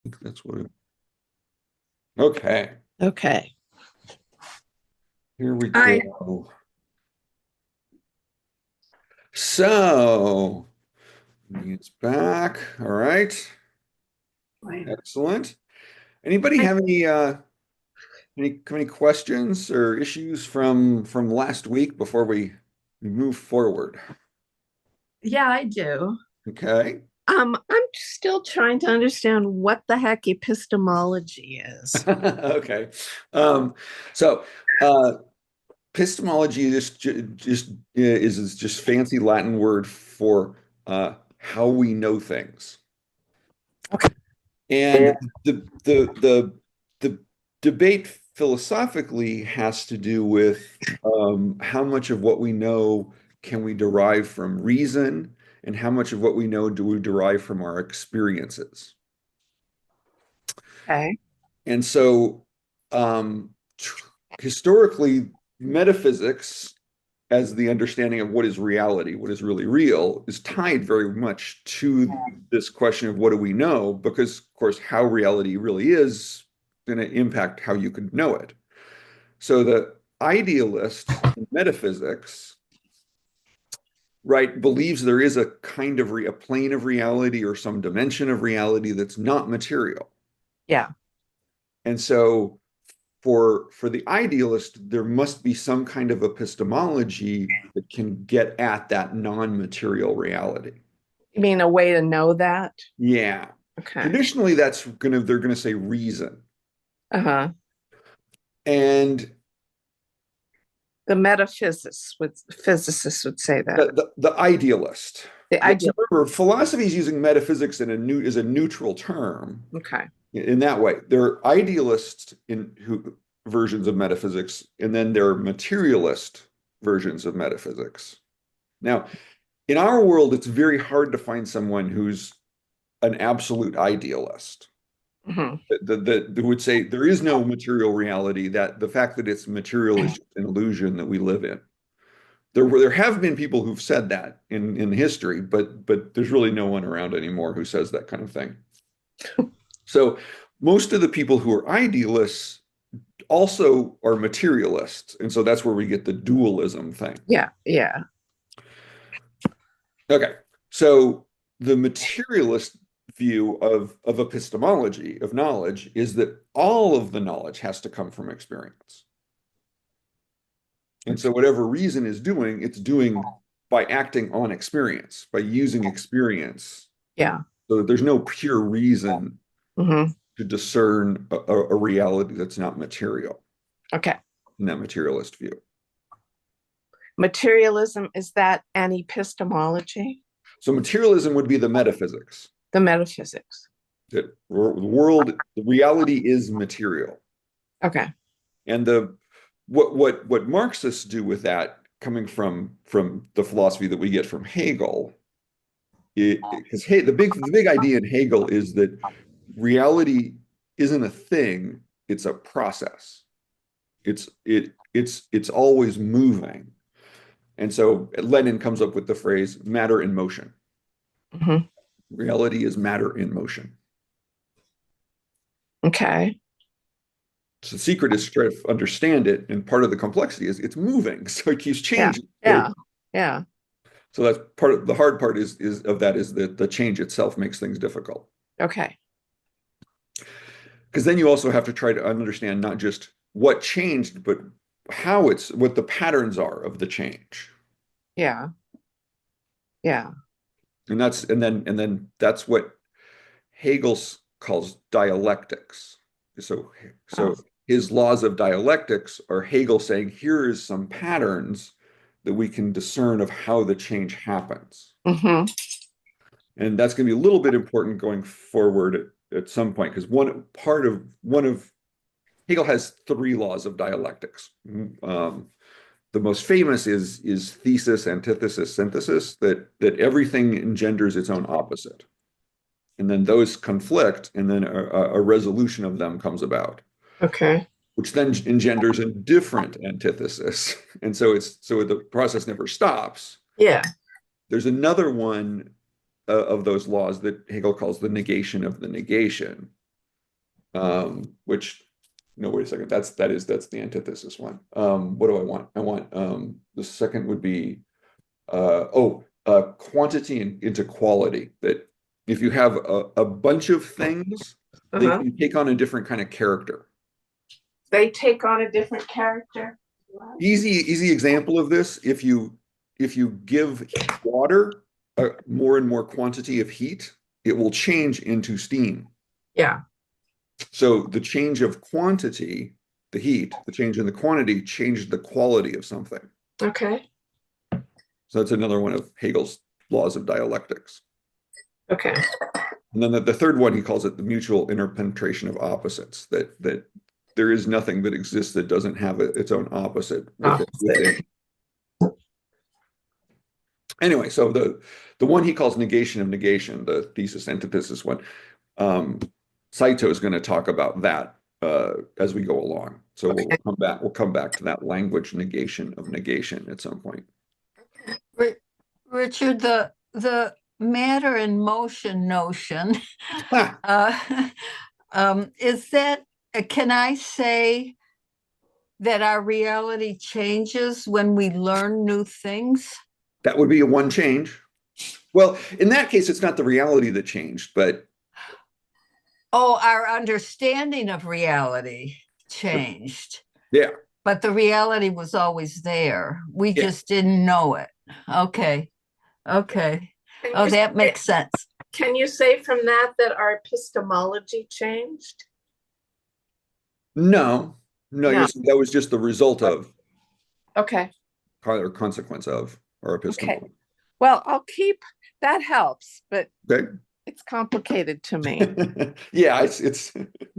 think that's what it, okay. Okay. Here we I go. So it's back. All right. Excellent. Anybody I have any questions or issues from last week before we move forward? Yeah, I do. Okay. I'm still trying to understand what the heck epistemology is. Okay. Um, so uh, epistemology is just fancy Latin word for how we know things. Okay. And the debate philosophically has to do with how much of what we know can we derive from reason, and how much of what we know do we derive from our experiences. Okay. And so, historically, metaphysics, as the understanding of what is reality, what is really real, is tied very much to this question of what do we know, because, of course, how reality really is going to impact how you could know it. So the idealist in metaphysics, right, believes there is a kind of a plane of reality or some dimension of reality that's not material. Yeah. And so for the idealist, there must be some kind of epistemology that can get at that non-material reality. You mean a way to know that? Yeah. Okay. Traditionally, they're gonna say reason. Uh-huh. And The metaphysics would physicists would say that. the idealist. The Yeah, ideal. remember, philosophy is using metaphysics in a new is a neutral term Okay. in that way. There are idealists in who versions of metaphysics, and then there are materialist versions of metaphysics. Now, in our world, it's very hard to find someone who's an absolute idealist Hmm. that would say there is no material reality, that the fact that it's material is just an illusion that we live in. There have been people who've said that in history, but there's really no one around anymore who says that kind of thing. So most of the people who are idealists also are materialists, and so that's where we get the dualism thing. Yeah. Yeah. Okay, so the materialist view of epistemology, of knowledge, is that all of the knowledge has to come from experience. And so whatever reason is doing, it's doing by acting on experience, by using experience. Yeah. So that there's no pure reason Hmm. to discern a reality that's not material Okay. in that materialist view. Materialism, is that an epistemology? So materialism would be the metaphysics The metaphysics. that the reality is material. Okay. And what Marxists do with that, coming from the philosophy that we get from Hegel, because the big idea in Hegel is that reality isn't a thing, it's a process. It's always moving. And so Lenin comes up with the phrase matter in motion. Hmm. Reality is matter in motion. Okay. So the secret is to try to understand it, and part of the complexity is it's moving, so it keeps Yeah. changing. Yeah. Yeah. So that's part of the hard part is of that is that the change itself makes things difficult. Okay. Because then you also have to try to understand not just what changed, but what the patterns are of the change. Yeah. Yeah. And then that's what Hegel calls dialectics. So Oh. so his laws of dialectics are Hegel saying here is some patterns that we can discern of how the change happens. Hmm. And that's going to be a little bit important going forward at some point, because one of Hegel has three laws of dialectics. The most famous is thesis, antithesis, synthesis, that everything engenders its own opposite. And then those conflict, and then a resolution of them comes about, Okay. which then engenders a different antithesis. And so the process never stops. Yeah. There's another one of those laws that Hegel calls the negation of the negation. which no, wait a second. That's the antithesis one. What do I want? I want the second would be quantity into quality. That if you have a bunch of things, they Uh-huh. can take on a different kind of character. They take on a different character. Easy example of this, if you give water more and more quantity of heat, it will change into steam. Yeah. So the change of quantity, the heat, the change in the quantity changed the quality of something. Okay. So that's another one of Hegel's laws of dialectics. Okay. And then the third one, he calls it the mutual interpenetration of opposites, that there is nothing that exists that doesn't have its own opposite within. Opposite. Anyway, so the one he calls negation of negation, the thesis antithesis one, Saito is going to talk about that as we go along. So Okay. we'll come back to that language negation of negation at some point. Richard, the matter in motion notion, is that, can I say that our reality changes when we learn new things? That would be a one change. Well, in that case, it's not the reality that changed, but Oh, our understanding of reality changed, yeah, but the reality was always there. We yeah. just didn't know it. Okay. Okay. Can Oh, you that say, makes sense. can you say from that that our epistemology changed? No, no, No. that was just the result of Okay. or consequence of our Okay. epistemology. Well, I'll keep that helps, but Okay. it's complicated to me. Yeah, it's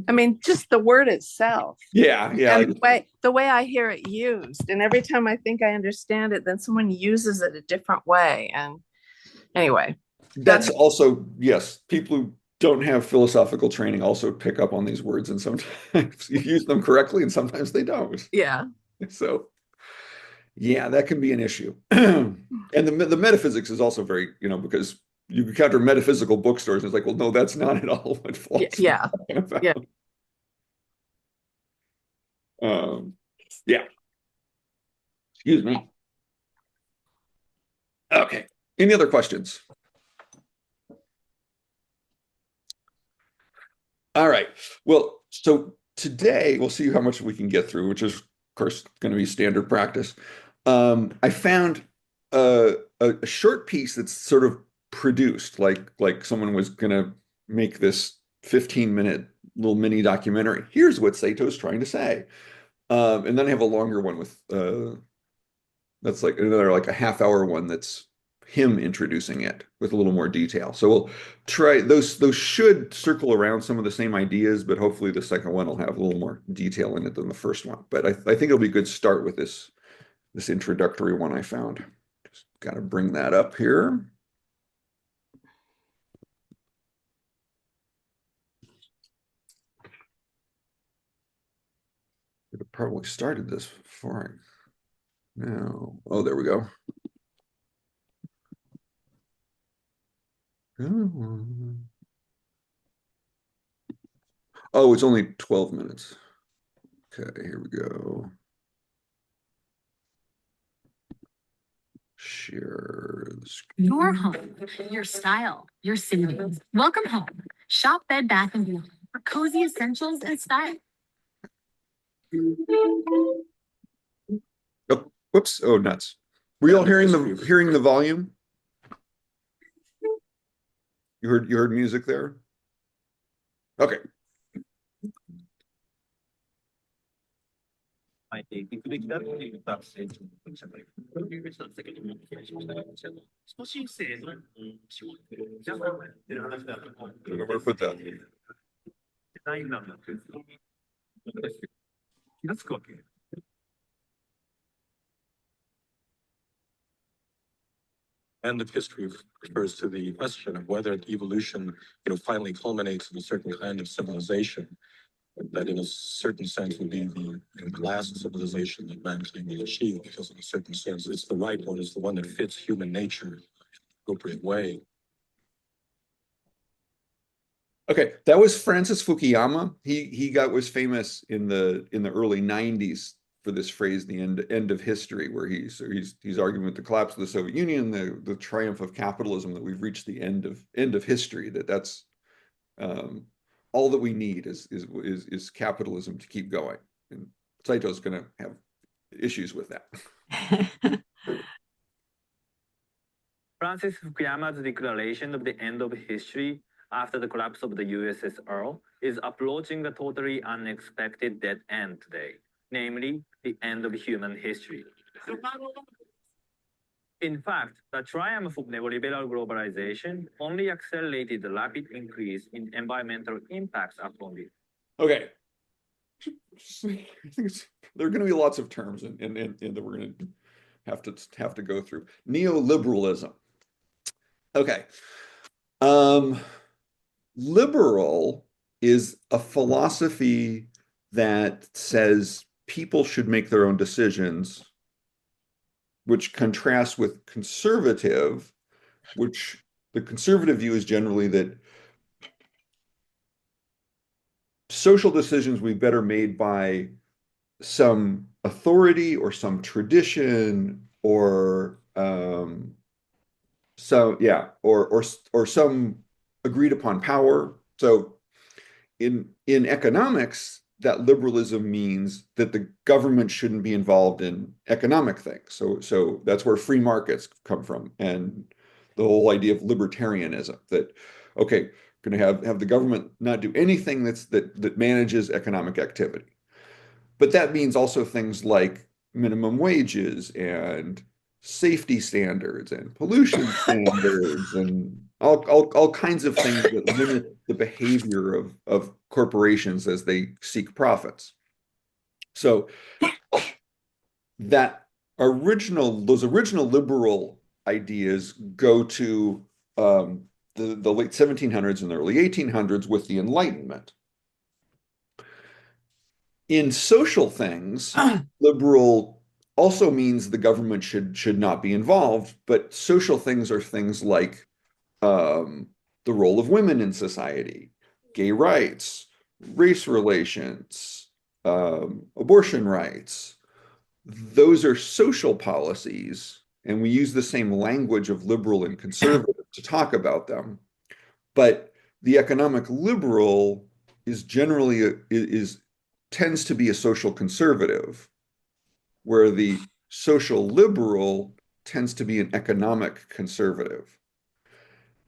I mean, just the word itself. yeah, yeah. And the way I hear it used. And every time I think I understand it, then someone uses it a different way. And anyway, That's also, yes, people who don't have philosophical training also pick up on these words, and sometimes you use them correctly and sometimes they don't. yeah. So yeah, that can be an issue. And the metaphysics is also very, because you encounter metaphysical bookstores, and it's like, well, no, that's not at all what philosophy is Yeah. talking about. Yeah. Yeah. Excuse me. Okay. Any other questions? All right. Well, so today we'll see how much we can get through, which is, of course, going to be standard practice. I found a short piece that's sort of produced, like someone was going to make this 15-minute little mini documentary. Here's what Sato's trying to say. And then I have a longer one with that's like another like a half-hour one that's him introducing it with a little more detail. So we'll try those should circle around some of the same ideas, but hopefully the second one will have a little more detail in it than the first one. But I think it'll be a good start with this introductory one I found. Just got to bring that up here. Could have probably started this before I no. Oh, there we go. Oh, it's only 12 minutes. Okay, here we go. Share the screen. Your home, your style, your savings. Welcome home. Shop Bed Bath & Beyond for cozy essentials and style. Oh, whoops. Oh, nuts. Were you all hearing the volume? You heard music there? Okay. Where put that? End of history refers to the question of whether evolution, finally culminates in a certain kind of civilization that, in a certain sense, would be the last civilization that mankind will achieve, because in a certain sense, it's the right one, it's the one that fits human nature in an appropriate way. Okay, that was Francis Fukuyama. He was famous in the early 90s for this phrase, the end of history, where he's arguing with the collapse of the Soviet Union, the triumph of capitalism, that we've reached the end of history, that's um, all that we need is capitalism to keep going. And Saito's going to have issues with that. Francis Fukuyama's declaration of the end of history after the collapse of the USSR is approaching a totally unexpected dead end today, namely the end of human history. In fact, the triumph of neoliberal globalization only accelerated the rapid increase in environmental impacts upon it. Okay. I think there are going to be lots of terms and that we're going to have to go through. Neoliberalism. Okay. Liberal is a philosophy that says people should make their own decisions, which contrasts with conservative, which the conservative view is generally that social decisions will be better made by some authority or some tradition or or some agreed upon power. So in economics, that liberalism means that the government shouldn't be involved in economic things. So that's where free markets come from, and the whole idea of libertarianism, that okay, going to have the government not do anything that manages economic activity. But that means also things like minimum wages and safety standards and pollution standards and all kinds of things that limit the behavior of corporations as they seek profits. So those original liberal ideas go to the late 1700s and the early 1800s with the Enlightenment. In social things, liberal also means the government should not be involved, but social things are things like the role of women in society, gay rights, race relations, abortion rights. Those are social policies, and we use the same language of liberal and conservative to talk about them. But the economic liberal is generally tends to be a social conservative, where the social liberal tends to be an economic conservative.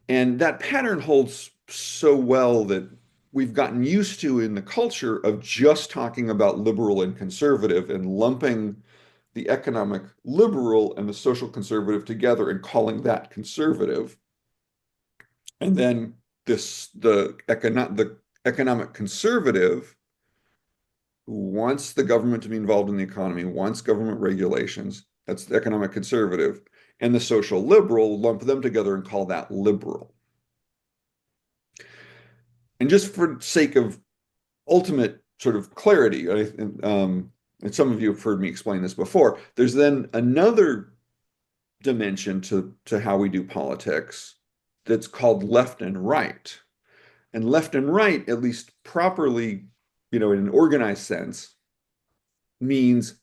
And that pattern holds so well that we've gotten used to in the culture of just talking about liberal and conservative and lumping the economic liberal and the social conservative together and calling that conservative. And then the economic conservative who wants the government to be involved in the economy, wants government regulations, that's the economic conservative, and the social liberal, lump them together and call that liberal. And just for sake of ultimate sort of clarity, and some of you have heard me explain this before, there's then another dimension to how we do politics that's called left and right. And left and right, at least properly, in an organized sense, means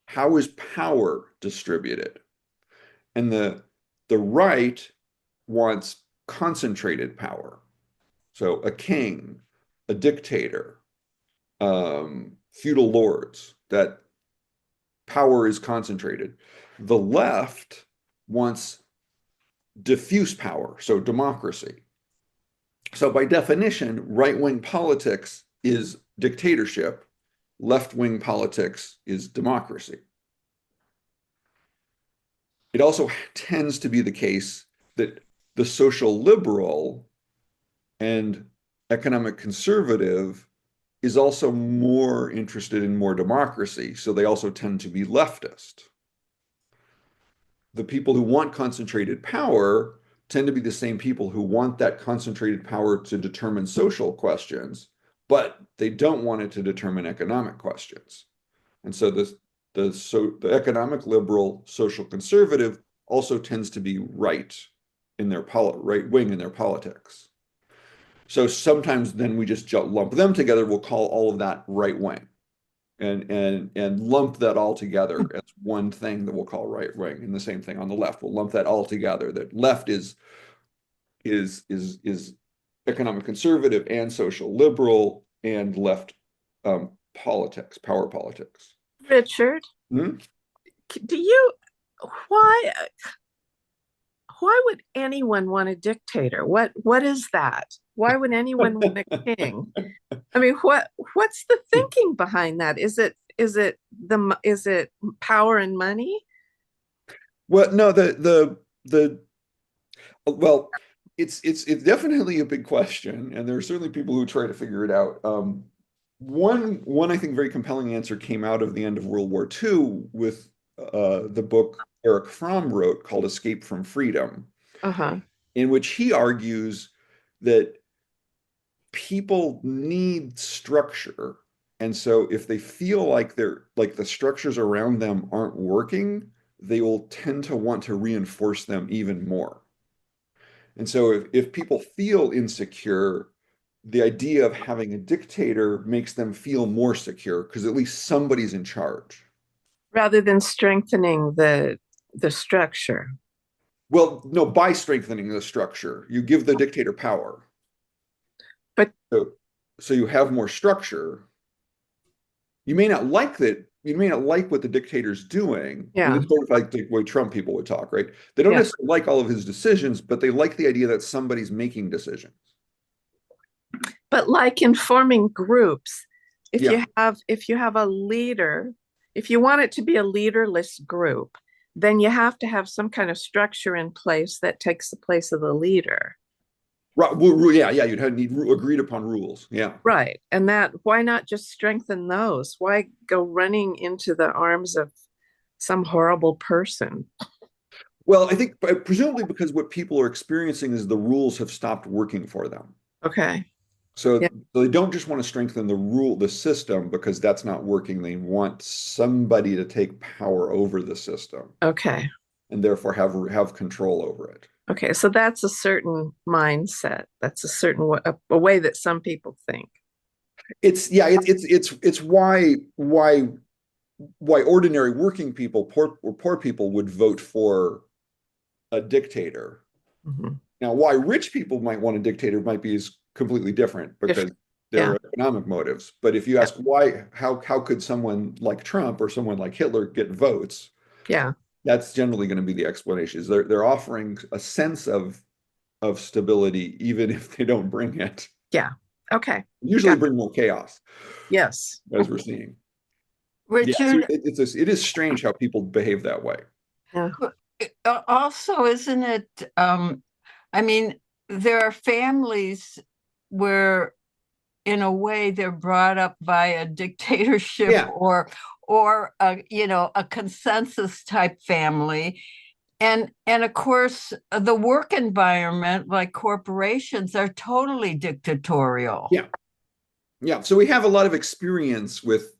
how is power distributed? And the right wants concentrated power. So a king, a dictator, feudal lords, that power is concentrated. The left wants diffuse power, so democracy. So by definition, right-wing politics is dictatorship, left-wing politics is democracy. It also tends to be the case that the social liberal and economic conservative is also more interested in more democracy, so they also tend to be leftist. The people who want concentrated power tend to be the same people who want that concentrated power to determine social questions, but they don't want it to determine economic questions. And so the economic liberal, social conservative also tends to be right wing in their politics. So sometimes then we just lump them together. We'll call all of that right wing, and lump that all together as one thing that we'll call right wing. And the same thing on the left. We'll lump that all together. That left is economic conservative and social liberal and left politics, power politics. Richard, Hmm? do you why why would anyone want a dictator? What is that? Why would anyone want a king? I mean, what's the thinking behind that? Is it power and money? Well, no, the well, it's definitely a big question, and there are certainly people who try to figure it out. One I think very compelling answer came out of the end of World War II with the book Eric Fromm wrote called Escape from Freedom, Uh-huh. in which he argues that people need structure. And so if they feel like the structures around them aren't working, they will tend to want to reinforce them even more. And so if people feel insecure, the idea of having a dictator makes them feel more secure because at least somebody's in charge. Rather than strengthening the structure. Well, no, by strengthening the structure, you give the dictator power. But So you have more structure. You may not like that. You may not like what the dictator's doing. I mean, yeah, it's sort of like the way Trump people would talk, right? They don't yeah. necessarily like all of his decisions, but they like the idea that somebody's making decisions. But like in forming groups, Yeah. if you have a leader, if you want it to be a leaderless group, then you have to have some kind of structure in place that takes the place of the leader. Right. Well, yeah, yeah. You'd have need agreed upon rules. Yeah. Right. And that, why not just strengthen those? Why go running into the arms of some horrible person? Well, I think presumably because what people are experiencing is the rules have stopped working for them. Okay. Yeah. So they don't just want to strengthen the system because that's not working. They want somebody to take power over the system Okay. and therefore have control over it. Okay. So that's a certain mindset. That's a certain a way that some people think. It's why ordinary working people, poor people would vote for a dictator. Mhm. Now, why rich people might want a dictator might be is completely different because there Yeah. are economic motives. But if you ask why, how could someone like Trump or someone like Hitler get votes? Yeah. That's generally going to be the explanation. Is they're offering a sense of stability even if they don't bring it. Yeah. Okay. Usually Yeah. bring more chaos, Yes. as we're seeing. Yeah, so Richard, it is strange how people behave that way. Yeah. also, isn't it, I mean, there are families where in a way they're brought up by a dictatorship Yeah. or a, a consensus type family. And of course, the work environment, like corporations, are totally dictatorial. Yeah. Yeah. So we have a lot of experience with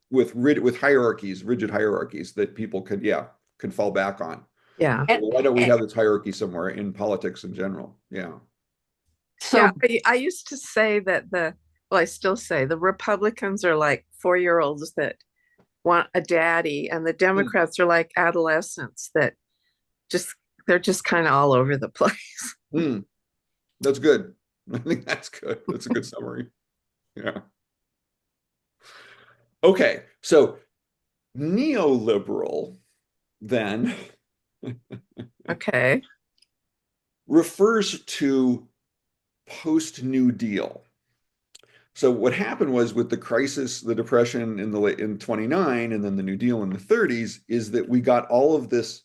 hierarchies, rigid hierarchies that people could fall back on. Yeah. And, Why don't we and have this hierarchy somewhere in politics in general? Yeah. so Yeah. I used to say that well, I still say the Republicans are like 4-year-olds that want a daddy, and the Democrats are like adolescents that just, they're just kind of all over the place. Mm, that's good. I think that's good. That's a good summary. Yeah. Okay. So neoliberal then Okay. refers to post New Deal. So what happened was with the crisis, the depression in 29 and then the New Deal in the 30s is that we got all of this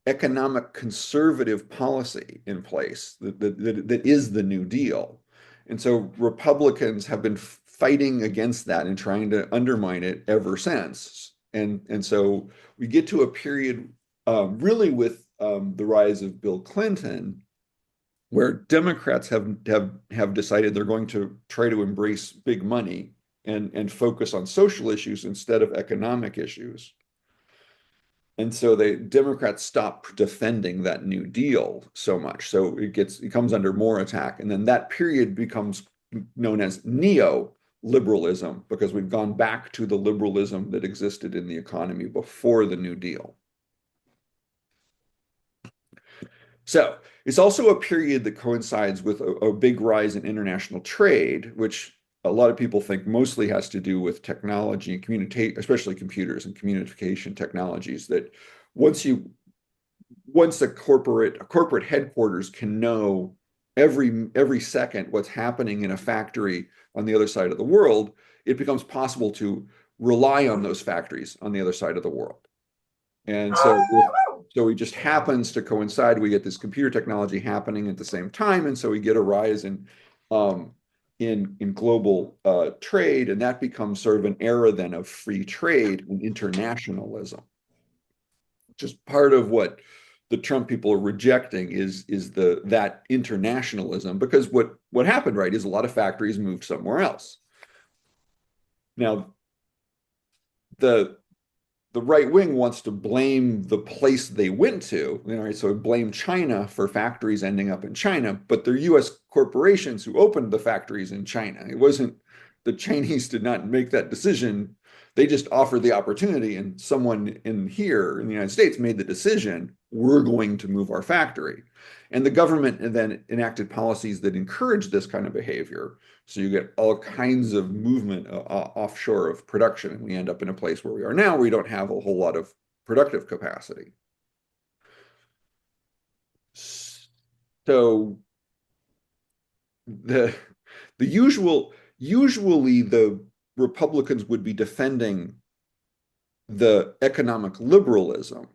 economic conservative policy in place that is the New Deal. And so Republicans have been fighting against that and trying to undermine it ever since. And so we get to a period really with the rise of Bill Clinton where Democrats have decided they're going to try to embrace big money and focus on social issues instead of economic issues. And so the Democrats stop defending that New Deal so much. So it comes under more attack. And then that period becomes known as neoliberalism, because we've gone back to the liberalism that existed in the economy before the New Deal. So it's also a period that coincides with a big rise in international trade, which a lot of people think mostly has to do with technology and communicate, especially computers and communication technologies, that once a corporate headquarters can know every second what's happening in a factory on the other side of the world, it becomes possible to rely on those factories on the other side of the world. And so it just happens to coincide. We get this computer technology happening at the same time, and so we get a rise in global trade, and that becomes sort of an era then of free trade and internationalism. Just part of what the Trump people are rejecting is that internationalism, because what happened, right, is a lot of factories moved somewhere else. Now, the right wing wants to blame the place they went to, right? So blame China for factories ending up in China, but they're U.S. corporations who opened the factories in China. It wasn't the Chinese did not make that decision. They just offered the opportunity, and someone in here in the United States made the decision, we're going to move our factory. And the government then enacted policies that encourage this kind of behavior. So you get all kinds of movement offshore of production, and we end up in a place where we are now, where we don't have a whole lot of productive capacity. So usually the Republicans would be defending the economic liberalism,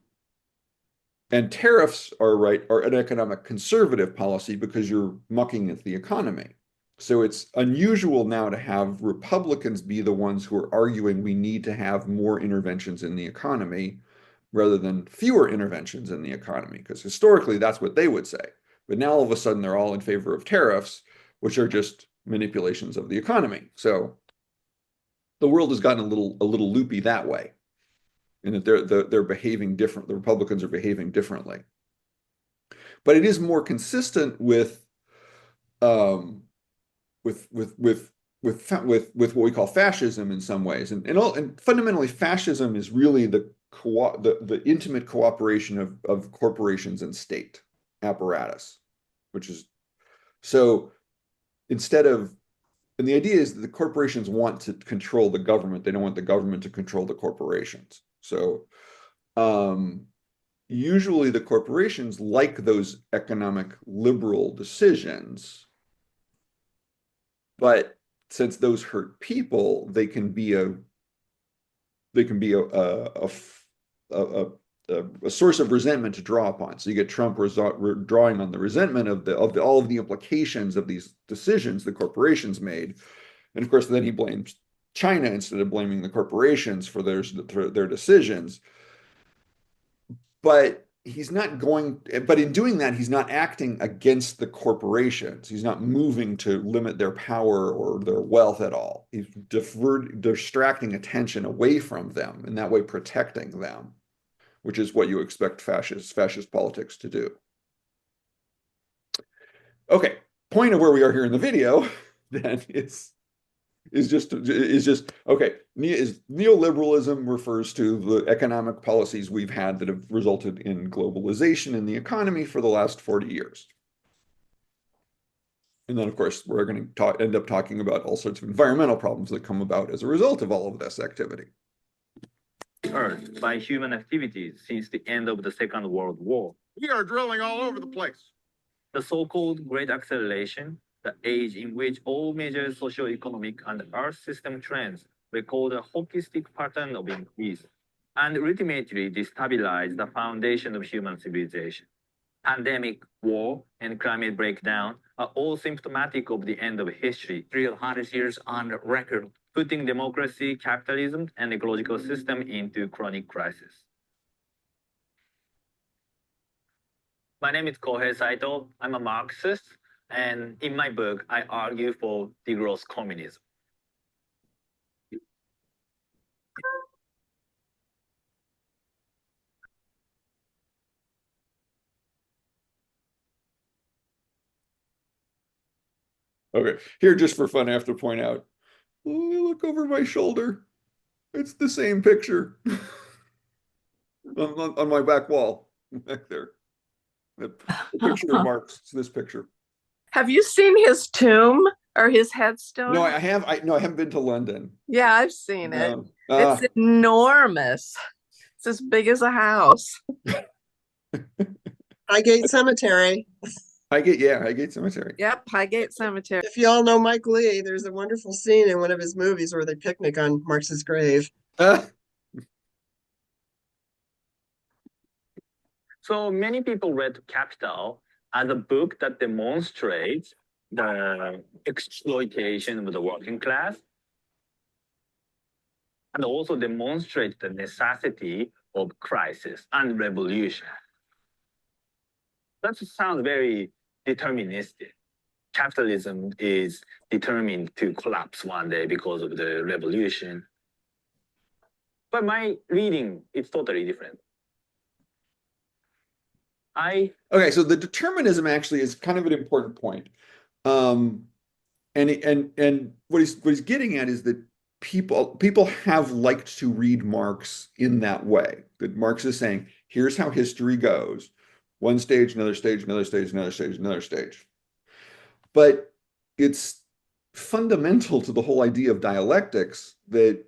and tariffs are an economic conservative policy because you're mucking at the economy. So it's unusual now to have Republicans be the ones who are arguing we need to have more interventions in the economy rather than fewer interventions in the economy, because historically that's what they would say. But now all of a sudden they're all in favor of tariffs, which are just manipulations of the economy. So the world has gotten a little loopy that way, in that they're behaving different. The Republicans are behaving differently, but it is more consistent with what we call fascism in some ways, and fundamentally fascism is really the intimate cooperation of corporations and state apparatus, which is so instead of and the idea is that the corporations want to control the government. They don't want the government to control the corporations. So usually the corporations like those economic liberal decisions, but since those hurt people, they can be a source of resentment to draw upon. So you get Trump drawing on the resentment of all of the implications of these decisions the corporations made, and of course then he blames China instead of blaming the corporations for their decisions. But in doing that, he's not acting against the corporations. He's not moving to limit their power or their wealth at all. He's distracting attention away from them, and that way protecting them, which is what you expect fascist politics to do. Okay, point of where we are here in the video then is just okay. Neoliberalism refers to the economic policies we've had that have resulted in globalization in the economy for the last 40 years. And then, of course, we're going to end up talking about all sorts of environmental problems that come about as a result of all of this activity. Earth by human activities since the end of the Second World War. We are drilling all over the place. The so-called Great Acceleration, the age in which all major socio-economic and earth system trends record a hockey stick pattern of increase, and ultimately destabilize the foundation of human civilization. Pandemic, war, and climate breakdown are all symptomatic of the end of history. Real hardest years on record. Putting democracy, capitalism, and ecological system into chronic crisis. My name is Kohei Saito. I'm a Marxist, and in my book, I argue for degrowth communism. Okay. Here, just for fun, I have to point out, oh, look over my shoulder. It's the same picture on my back wall back there. The picture of Marx. It's this picture. Have you seen his tomb or his No, headstone? I have. No, I haven't been to London. Yeah, I've seen it. No. It's enormous. It's as big as a house. Highgate Cemetery. Highgate Cemetery. Yep, Highgate Cemetery. If you all know Mike Lee, there's a wonderful scene in one of his movies where they picnic on Marx's grave. So many people read Capital as a book that demonstrates the exploitation of the working class and also demonstrates the necessity of crisis and revolution. That sounds very deterministic. Capitalism is determined to collapse one day because of the revolution. But my reading is totally different. Okay, so the determinism actually is kind of an important point. And what he's getting at is that people have liked to read Marx in that way. That Marx is saying, here's how history goes. One stage, another stage, another stage, another stage, another stage. But it's fundamental to the whole idea of dialectics that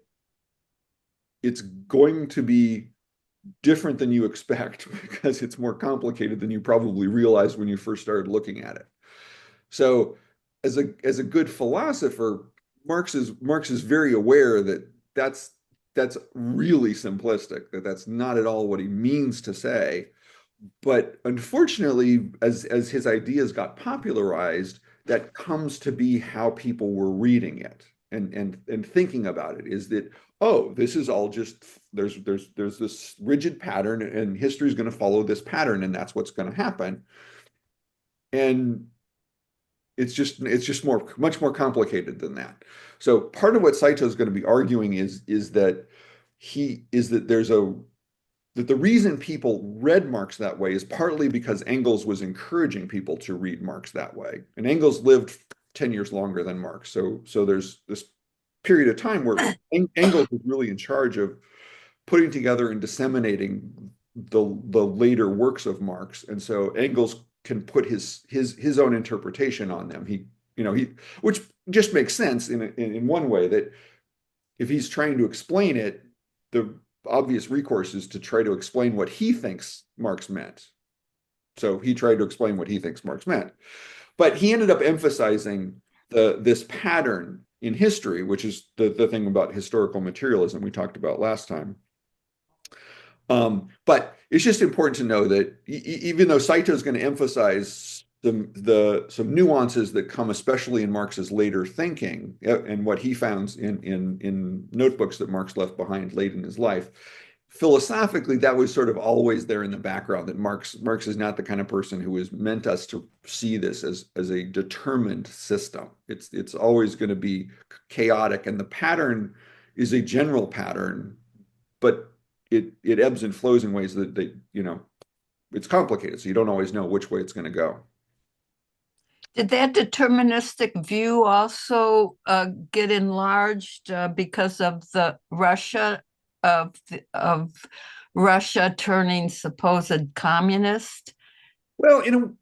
it's going to be different than you expect because it's more complicated than you probably realized when you first started looking at it. So as a good philosopher, Marx is very aware that that's really simplistic, that's not at all what he means to say. But unfortunately, as his ideas got popularized, that comes to be how people were reading it and thinking about it, is that, oh, this is all just there's this rigid pattern and history is going to follow this pattern and that's what's going to happen. And it's just much more complicated than that. So part of what Saito is going to be arguing is that the reason people read Marx that way is partly because Engels was encouraging people to read Marx that way. And Engels lived 10 years longer than Marx. So there's this period of time where Engels was really in charge of putting together and disseminating the later works of Marx. And so Engels can put his own interpretation on them. Which just makes sense in one way, that if he's trying to explain it, the obvious recourse is to try to explain what he thinks Marx meant. So he tried to explain what he thinks Marx meant. But he ended up emphasizing this pattern in history, which is the thing about historical materialism we talked about last time. But it's just important to know that even though Saito is going to emphasize some nuances that come especially in Marx's later thinking and what he found in notebooks that Marx left behind late in his life, philosophically that was sort of always there in the background, that Marx is not the kind of person who has meant us to see this as a determined system. It's always going to be chaotic, and the pattern is a general pattern, but it ebbs and flows in ways that it's complicated, so you don't always know which way it's going to go. Did that deterministic view also get enlarged because of the Russia of Russia turning supposed communist? Well, in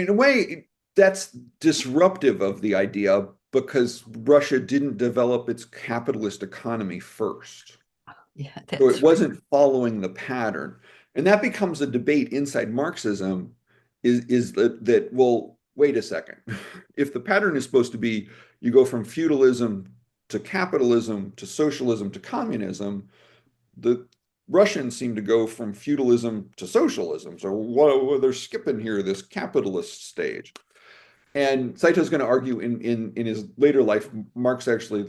a way, that's disruptive of the idea, because Russia didn't develop its capitalist economy first. Yeah, so it wasn't following the pattern. And that becomes a debate inside Marxism, is that, well, wait a second. If the pattern is supposed to be you go from feudalism to capitalism to socialism to communism, the Russians seem to go from feudalism to socialism. So they're skipping here this capitalist stage. And Saito's going to argue in his later life, Marx actually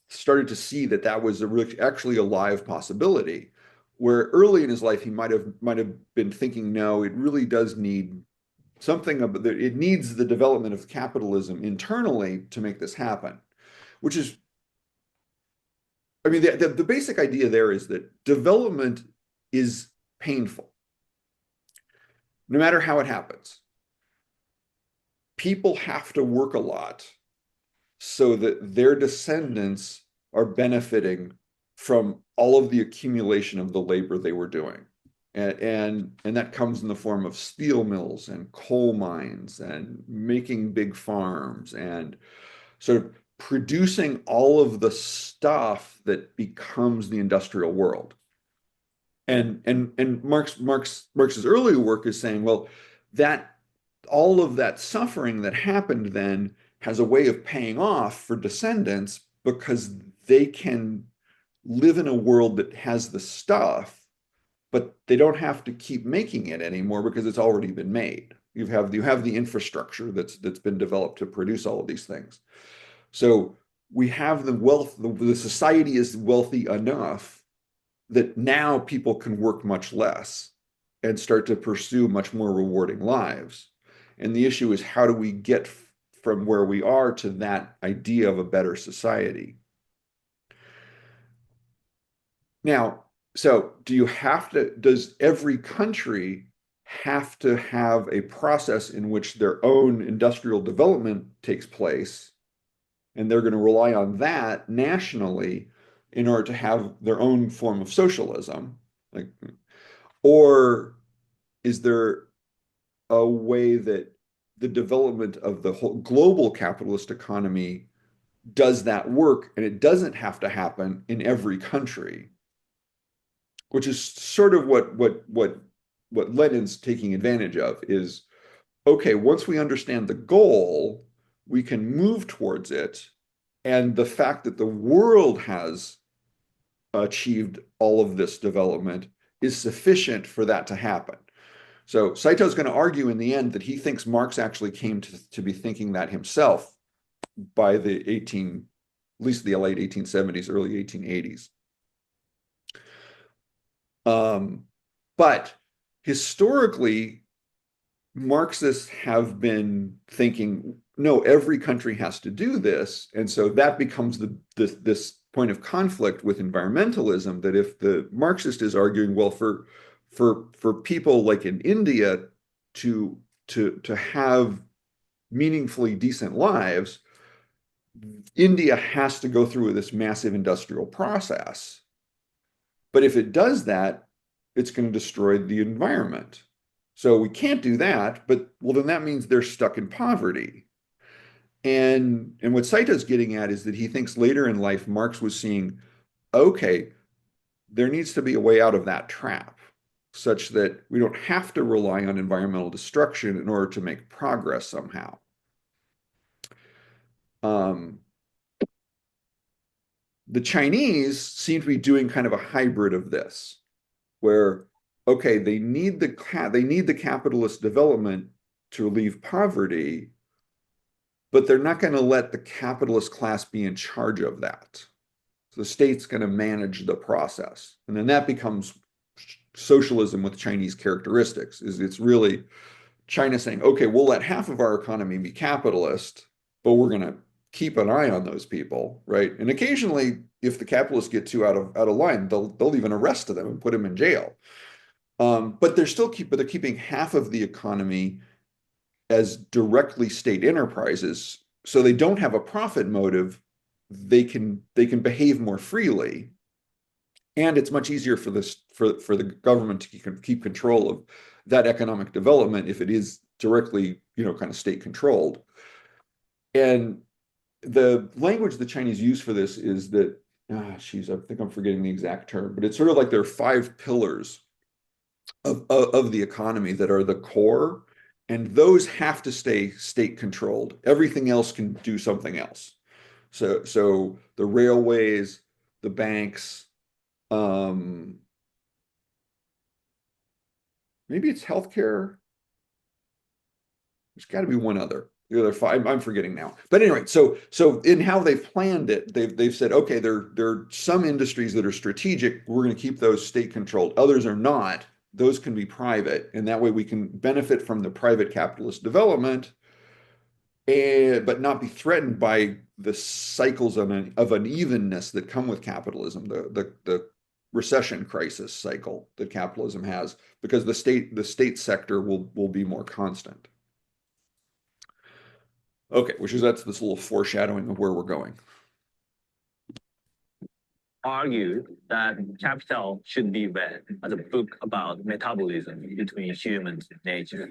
started to see that was actually a live possibility, where early in his life he might have been thinking, no, it really does need something about it needs the development of capitalism internally to make this happen, which is, I mean, the basic idea there is that development is painful, no matter how it happens. people have to work a lot so that their descendants are benefiting from all of the accumulation of the labor they were doing. And that comes in the form of steel mills and coal mines and making big farms and sort of producing all of the stuff that becomes the industrial world. And Marx's earlier work is saying, well, that all of that suffering that happened then has a way of paying off for descendants because they can live in a world that has the stuff, but they don't have to keep making it anymore because it's already been made. You have the infrastructure that's been developed to produce all of these things. So we have the wealth, the society is wealthy enough that now people can work much less and start to pursue much more rewarding lives. And the issue is, how do we get from where we are to that idea of a better society? Now, so does every country have to have a process in which their own industrial development takes place, and they're going to rely on that nationally in order to have their own form of socialism? Like, or is there a way that the development of the whole global capitalist economy does that work, and it doesn't have to happen in every country? Which is sort of what Lenin's taking advantage of is, okay, once we understand the goal, we can move towards it. And the fact that the world has achieved all of this development is sufficient for that to happen. So Saito's going to argue in the end that he thinks Marx actually came to be thinking that himself by at least the late 1870s, early 1880s. But historically, Marxists have been thinking, no, every country has to do this. And so that becomes this point of conflict with environmentalism, that if the Marxist is arguing, well, for people like in India to have meaningfully decent lives, India has to go through this massive industrial process. But if it does that, it's going to destroy the environment. So we can't do that, but well, then that means they're stuck in poverty. And what Saito's getting at is that he thinks later in life, Marx was seeing, okay, there needs to be a way out of that trap, such that we don't have to rely on environmental destruction in order to make progress somehow. The Chinese seem to be doing kind of a hybrid of this, where, okay, they need the capitalist development to relieve poverty, but they're not going to let the capitalist class be in charge of that. So the state's going to manage the process. And then that becomes socialism with Chinese characteristics. It's really China saying, okay, we'll let half of our economy be capitalist, but we're going to keep an eye on those people, right? And occasionally, if the capitalists get too out of line, they'll even arrest them and put them in jail. But they're keeping half of the economy as directly state enterprises, so they don't have a profit motive. They can behave more freely, and it's much easier for the government to keep control of that economic development if it is directly, kind of state controlled. And the language the Chinese use for this is that, I think I'm forgetting the exact term, but it's sort of like there are 5 pillars of the economy that are the core, and those have to stay state controlled. Everything else can do something else. So the railways, the banks, maybe it's healthcare. There's got to be one other. The other 5, I'm forgetting now. But anyway, so in how they've planned it, they've said, okay, there are some industries that are strategic. We're going to keep those state controlled. Others are not. Those can be private, and that way we can benefit from the private capitalist development, but not be threatened by the cycles of unevenness that come with capitalism, the recession crisis cycle that capitalism has, because the state sector will be more constant. Okay, that's this little foreshadowing of where we're going. Argue that Capital should be read as a book about metabolism between humans and nature.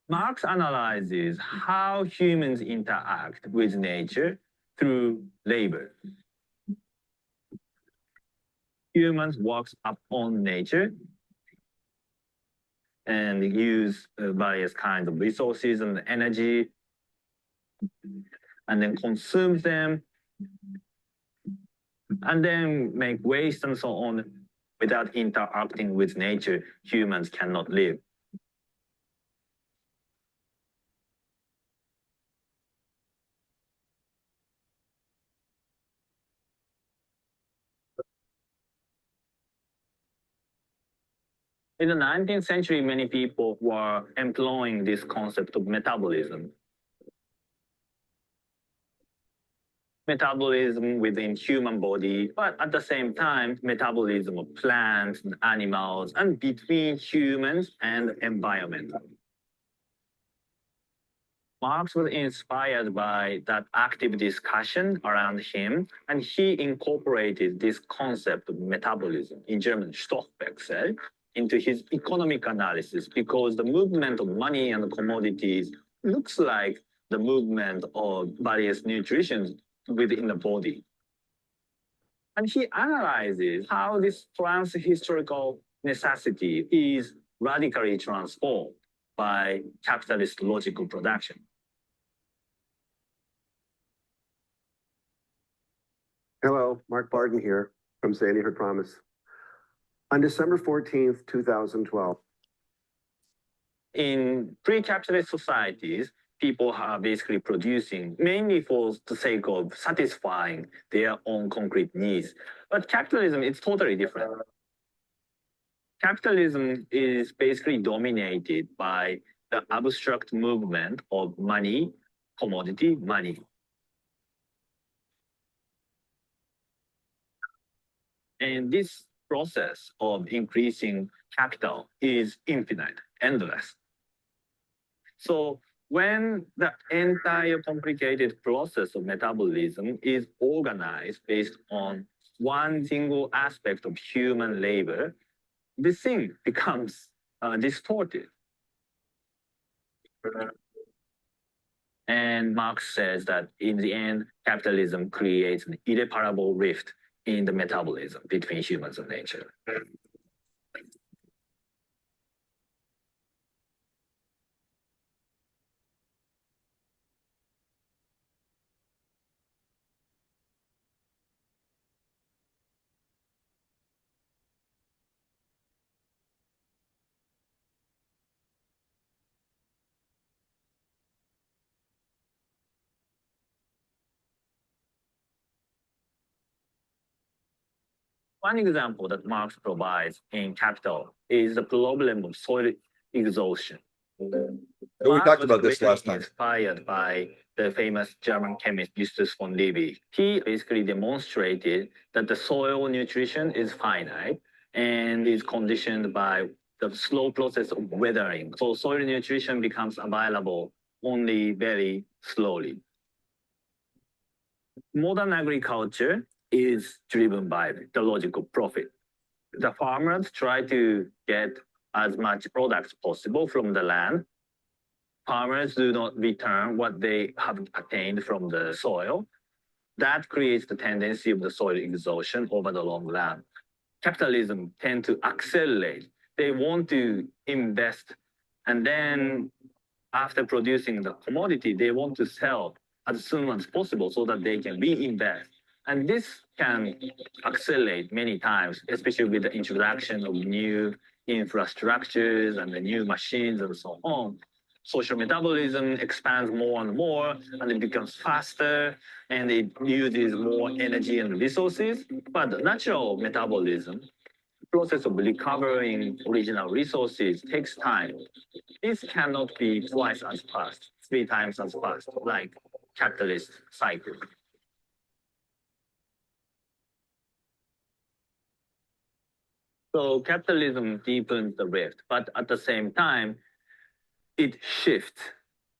Marx analyzes how humans interact with nature through labor. Humans work upon nature and use various kinds of resources and energy, and then consume them, and then make waste and so on. Without interacting with nature, humans cannot live. In the 19th century, many people were employing this concept of metabolism. Metabolism within human body, but at the same time, metabolism of plants and animals and between humans and environment. Marx was inspired by that active discussion around him, and he incorporated this concept of metabolism, in German Stoffwechsel, into his economic analysis, because the movement of money and commodities looks like the movement of various nutrition within the body. And he analyzes how this trans-historical necessity is radically transformed by capitalist logical production. Hello, Mark Barton here from Sandy Hook Promise. On December 14th, 2012. In pre-capitalist societies, people are basically producing mainly for the sake of satisfying their own concrete needs. But capitalism is totally different. Capitalism is basically dominated by the abstract movement of money, commodity, money. And this process of increasing capital is infinite, endless. So when the entire complicated process of metabolism is organized based on one single aspect of human labor, this thing becomes distorted. And Marx says that in the end, capitalism creates an irreparable rift in the metabolism between humans and nature. One example that Marx provides in Capital is the problem of soil exhaustion. So we talked about this last time. Inspired by the famous German chemist Justus von Liebig. He basically demonstrated that the soil nutrition is finite and is conditioned by the slow process of weathering. So soil nutrition becomes available only very slowly. Modern agriculture is driven by the logic of profit. The farmers try to get as much products possible from the land. Farmers do not return what they have attained from the soil. That creates the tendency of the soil exhaustion over the long run. Capitalism tends to accelerate. They want to invest, and then after producing the commodity, they want to sell as soon as possible so that they can reinvest. And this can accelerate many times, especially with the introduction of new infrastructures and the new machines and so on. Social metabolism expands more and more, and it becomes faster, and it uses more energy and resources. But natural metabolism, the process of recovering original resources, takes time. This cannot be twice as fast, 3 times as fast, like capitalist cycle. So capitalism deepens the rift, but at the same time, it shifts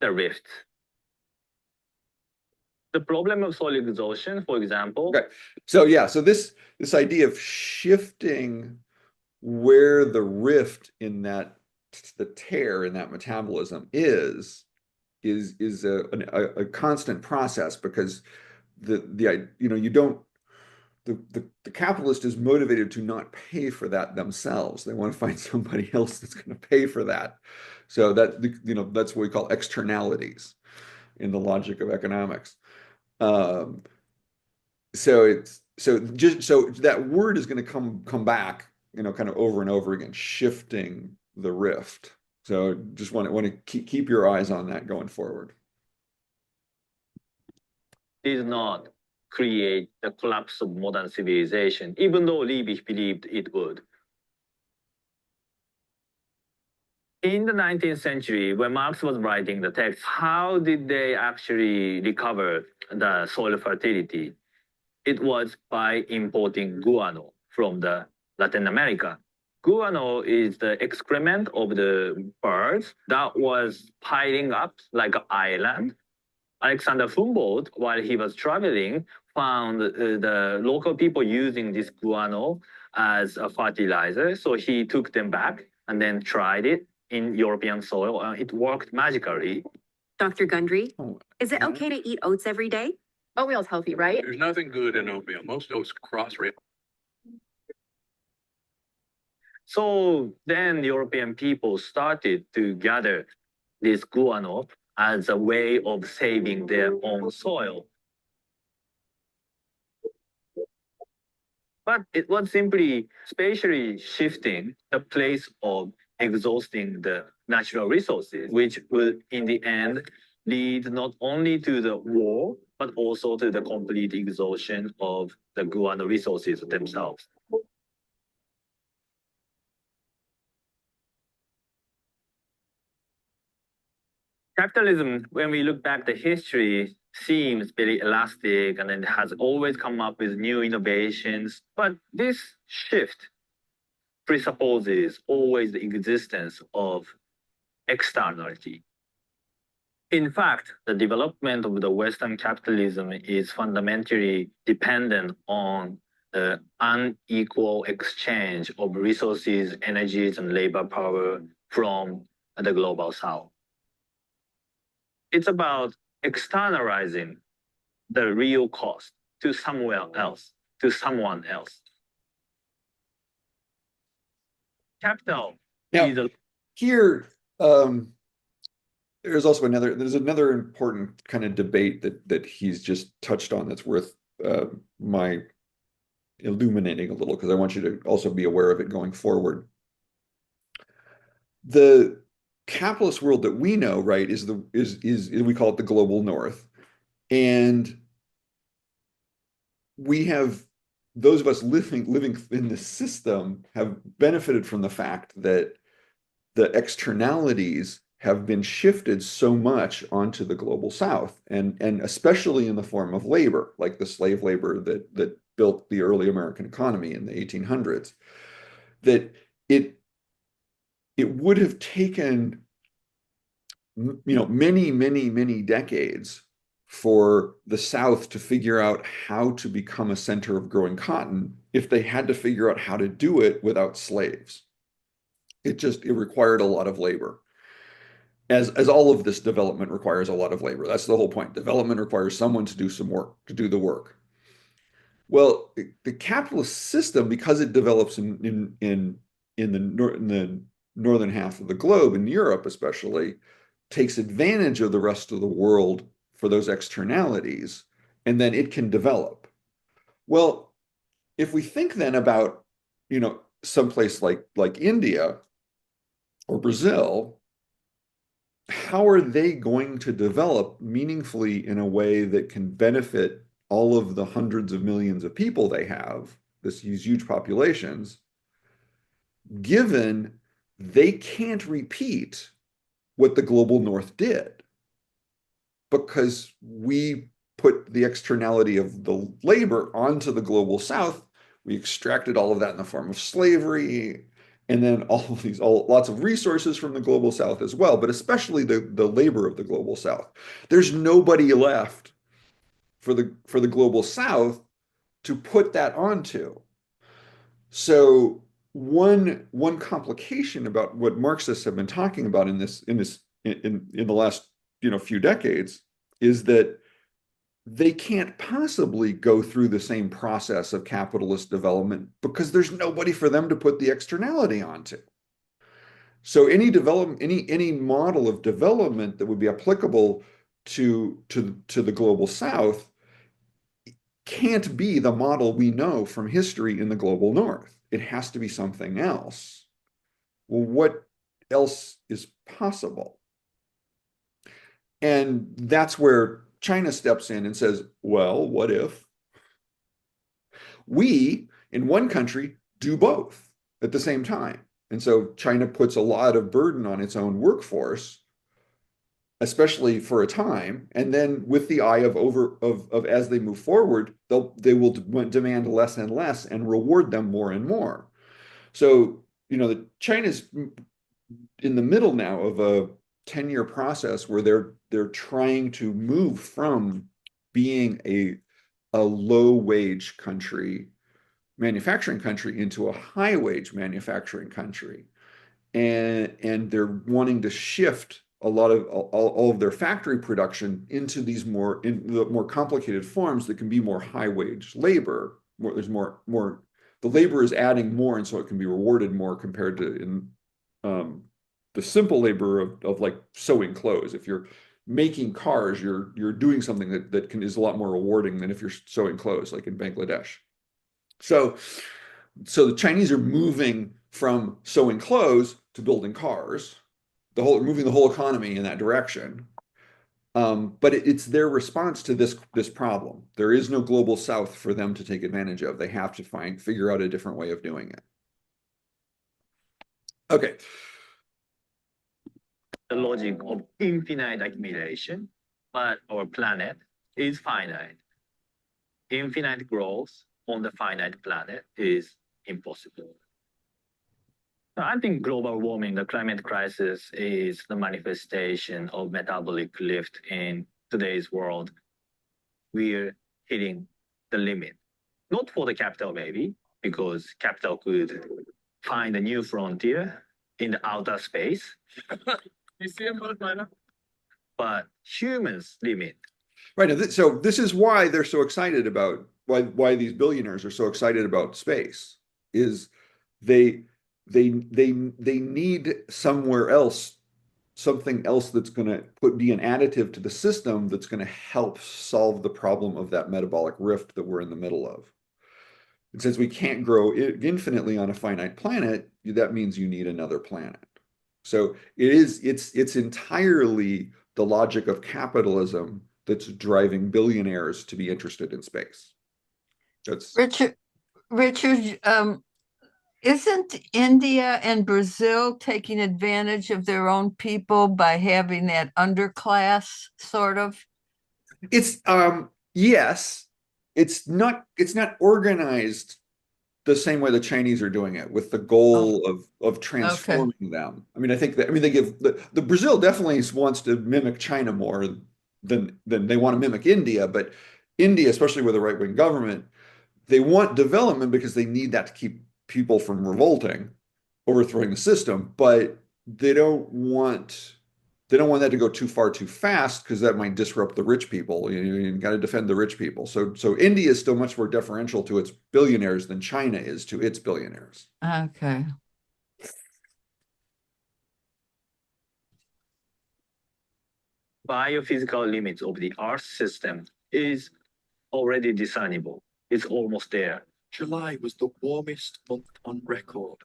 the rift. The problem of soil exhaustion, for example. Okay. So yeah, so this idea of shifting where the rift in that the tear in that metabolism is a constant process, because you don't the capitalist is motivated to not pay for that themselves. They want to find somebody else that's going to pay for that. So that that's what we call externalities in the logic of economics. Um, so that word is going to come back, kind of over and over again, shifting the rift. So just want to keep your eyes on that going forward. Did not create the collapse of modern civilization, even though Liebig believed it would. In the 19th century, when Marx was writing the text, how did they actually recover the soil fertility? It was by importing guano from the Latin America. Guano is the excrement of the birds that was piling up like an island. Alexander Humboldt, while he was traveling, found the local people using this guano as a fertilizer. So he took them back and then tried it in European soil, and it worked magically. Dr. Gundry, is it okay to eat oats every day? Oatmeal's healthy, right? There's nothing good in oatmeal. Most oats cross-react. So then European people started to gather this guano as a way of saving their own soil. But it was simply spatially shifting the place of exhausting the natural resources, which would in the end lead not only to the war, but also to the complete exhaustion of the guano resources themselves. Capitalism, when we look back the history, seems very elastic and it has always come up with new innovations. But this shift presupposes always the existence of externality. In fact, the development of the Western capitalism is fundamentally dependent on the unequal exchange of resources, energies, and labor power from the global South. It's about externalizing the real cost to somewhere else, to someone else. Capital Now, is a here, there's another important kind of debate that he's just touched on that's worth my illuminating a little, because I want you to also be aware of it going forward. The capitalist world that we know, right, is we call it the global north. And we have, those of us living in this system have benefited from the fact that the externalities have been shifted so much onto the global south, and especially in the form of labor, like the slave labor that built the early American economy in the 1800s, that it would have taken many decades for the South to figure out how to become a center of growing cotton if they had to figure out how to do it without slaves. It required a lot of labor. As all of this development requires a lot of labor. That's the whole point. Development requires someone to do some work, to do the work. Well, the capitalist system, because it develops in the northern half of the globe, in Europe especially, takes advantage of the rest of the world for those externalities, and then it can develop. Well, if we think then about, someplace like India or Brazil, how are they going to develop meaningfully in a way that can benefit all of the hundreds of millions of people they have, these huge populations, given they can't repeat what the global north did, because we put the externality of the labor onto the global south, We extracted all of that in the form of slavery, and then lots of resources from the global south as well, but especially the labor of the global south. There's nobody left for the global south to put that onto. So one complication about what Marxists have been talking about in the last few decades is that they can't possibly go through the same process of capitalist development because there's nobody for them to put the externality onto. So any model of development that would be applicable to the global south can't be the model we know from history in the global north. It has to be something else. Well, what else is possible? And that's where China steps in and says, well, what if we in one country do both at the same time? And so China puts a lot of burden on its own workforce, especially for a time, and then with the eye of as they move forward, they will demand less and less and reward them more and more. So China's in the middle now of a 10-year process where they're trying to move from being a low wage country, manufacturing country, into a high wage manufacturing country. And they're wanting to shift a lot of all of their factory production into these more complicated forms that can be more high wage labor. The labor is adding more, and so it can be rewarded more compared to the simple labor of like sewing clothes. If you're making cars, you're doing something that is a lot more rewarding than if you're sewing clothes, like in Bangladesh. So the Chinese are moving from sewing clothes to building cars, moving the whole economy in that direction. But it's their response to this problem. There is no global south for them to take advantage of. They have to figure out a different way of doing it. Okay. The logic of infinite accumulation, but our planet is finite. Infinite growth on the finite planet is impossible. I think global warming, the climate crisis, is the manifestation of metabolic lift in today's world. We're hitting the limit. Not for the capital, maybe, because capital could find a new frontier in the outer space. But humans limit. Right. So this is why they're so excited about why these billionaires are so excited about space, is they need somewhere else, something else that's going to be an additive to the system that's going to help solve the problem of that metabolic rift that we're in the middle of. And since we can't grow infinitely on a finite planet, that means you need another planet. So it's entirely the logic of capitalism that's driving billionaires to be interested in space. That's Richard, isn't India and Brazil taking advantage of their own people by having that underclass, sort of? It's yes, it's not organized the same way the Chinese are doing it, with the goal of transforming them. I mean, they give the Brazil definitely wants to mimic China more than they want to mimic India, but India, especially with a right-wing government, they want development because they need that to keep people from revolting, overthrowing the system, but they don't want that to go too far too fast, because that might disrupt the rich people. You got to defend the rich people. So India is still much more deferential to its billionaires than China is to its billionaires. Okay. Biophysical limits of the Earth system is already discernible. It's almost there. July was the warmest month on record.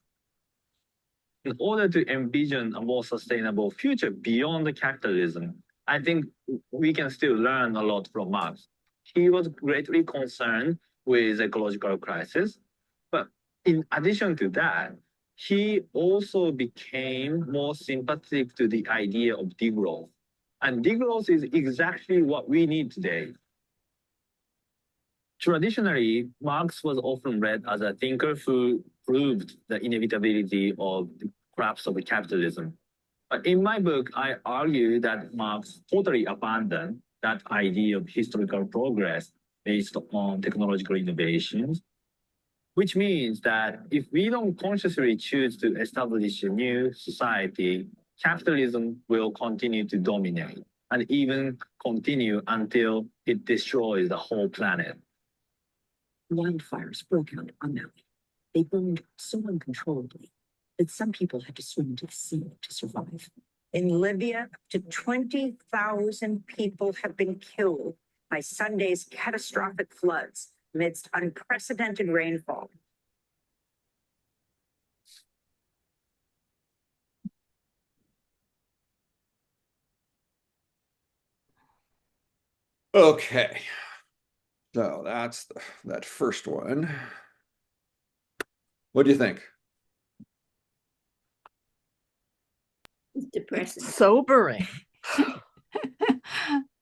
In order to envision a more sustainable future beyond the capitalism, I think we can still learn a lot from Marx. He was greatly concerned with ecological crisis, but in addition to that, he also became more sympathetic to the idea of degrowth. And degrowth is exactly what we need today. Traditionally, Marx was often read as a thinker who proved the inevitability of the collapse of capitalism. But in my book, I argue that Marx totally abandoned that idea of historical progress based on technological innovations, which means that if we don't consciously choose to establish a new society, capitalism will continue to dominate and even continue until it destroys the whole planet. Wildfires broke out on Maui. They burned so uncontrollably that some people had to swim to the sea to survive. In Libya, up to 20,000 people have been killed by Sunday's catastrophic floods amidst unprecedented rainfall. Okay. So that's that first one. What do you think? It's depressing. Sobering.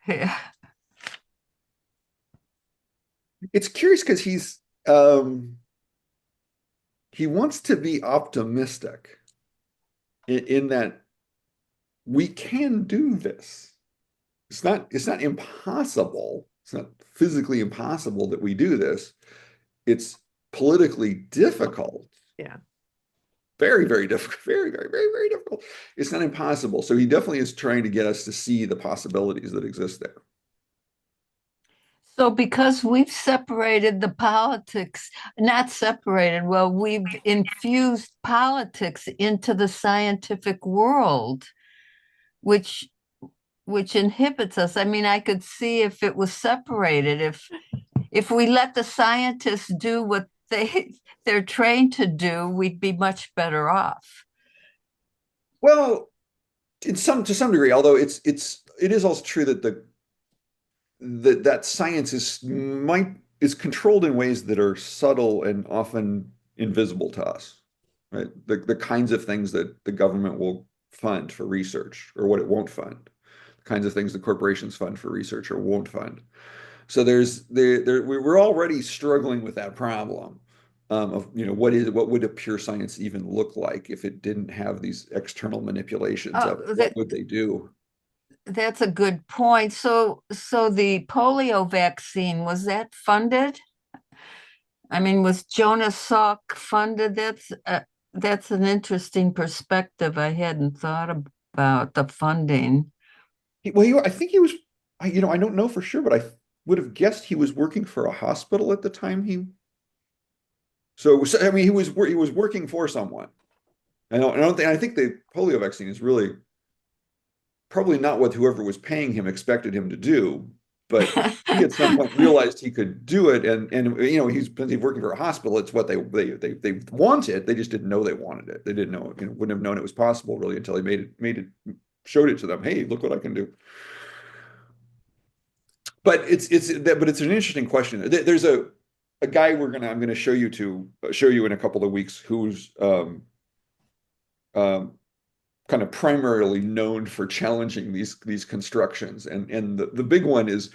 Yeah. It's curious because he wants to be optimistic in that we can do this. It's not impossible. It's not physically impossible that we do this. It's politically difficult. Yeah. Very, very difficult. Very, very, very, very difficult. It's not impossible. So he definitely is trying to get us to see the possibilities that exist there. So because we've separated the politics, not separated, well, we've infused politics into the scientific world, which inhibits us. I mean, I could see if it was separated, if we let the scientists do what they're trained to do, we'd be much better off. Well, to some degree, although it is also true that that science is controlled in ways that are subtle and often invisible to us, right? The kinds of things that the government will fund for research or what it won't fund, the kinds of things the corporations fund for research or won't fund. So we're already struggling with that problem of what would a pure science even look like if it didn't have these external manipulations of what would they do? That's a good point. So the polio vaccine, was that funded? I mean, was Jonas Salk funded? That's an interesting perspective. I hadn't thought about the funding. I think he was, I don't know for sure, but I would have guessed he was working for a hospital at the time. So I mean, he was working for someone. I think the polio vaccine is really probably not what whoever was paying him expected him to do, but he at some point realized he could do it, and he's working for a hospital. It's what they wanted. They just didn't know they wanted it. They didn't know, wouldn't have known it was possible really until he showed it to them. Hey, look what I can do. But it's an interesting question. There's a guy I'm going to show you in a couple of weeks who's kind of primarily known for challenging these constructions. And the big one is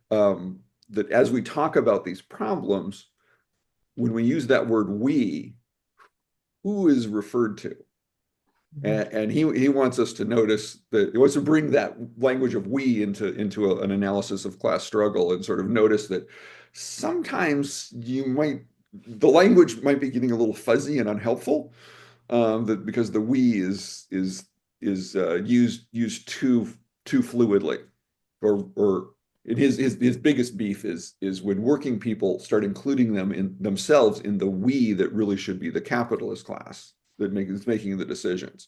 that as we talk about these problems, when we use that word we, who is referred to? And he wants us to notice that he wants to bring that language of we into an analysis of class struggle and sort of notice that sometimes the language might be getting a little fuzzy and unhelpful, because the we is used too fluidly, or his biggest beef is when working people start including themselves in the we that really should be the capitalist class that is making the decisions.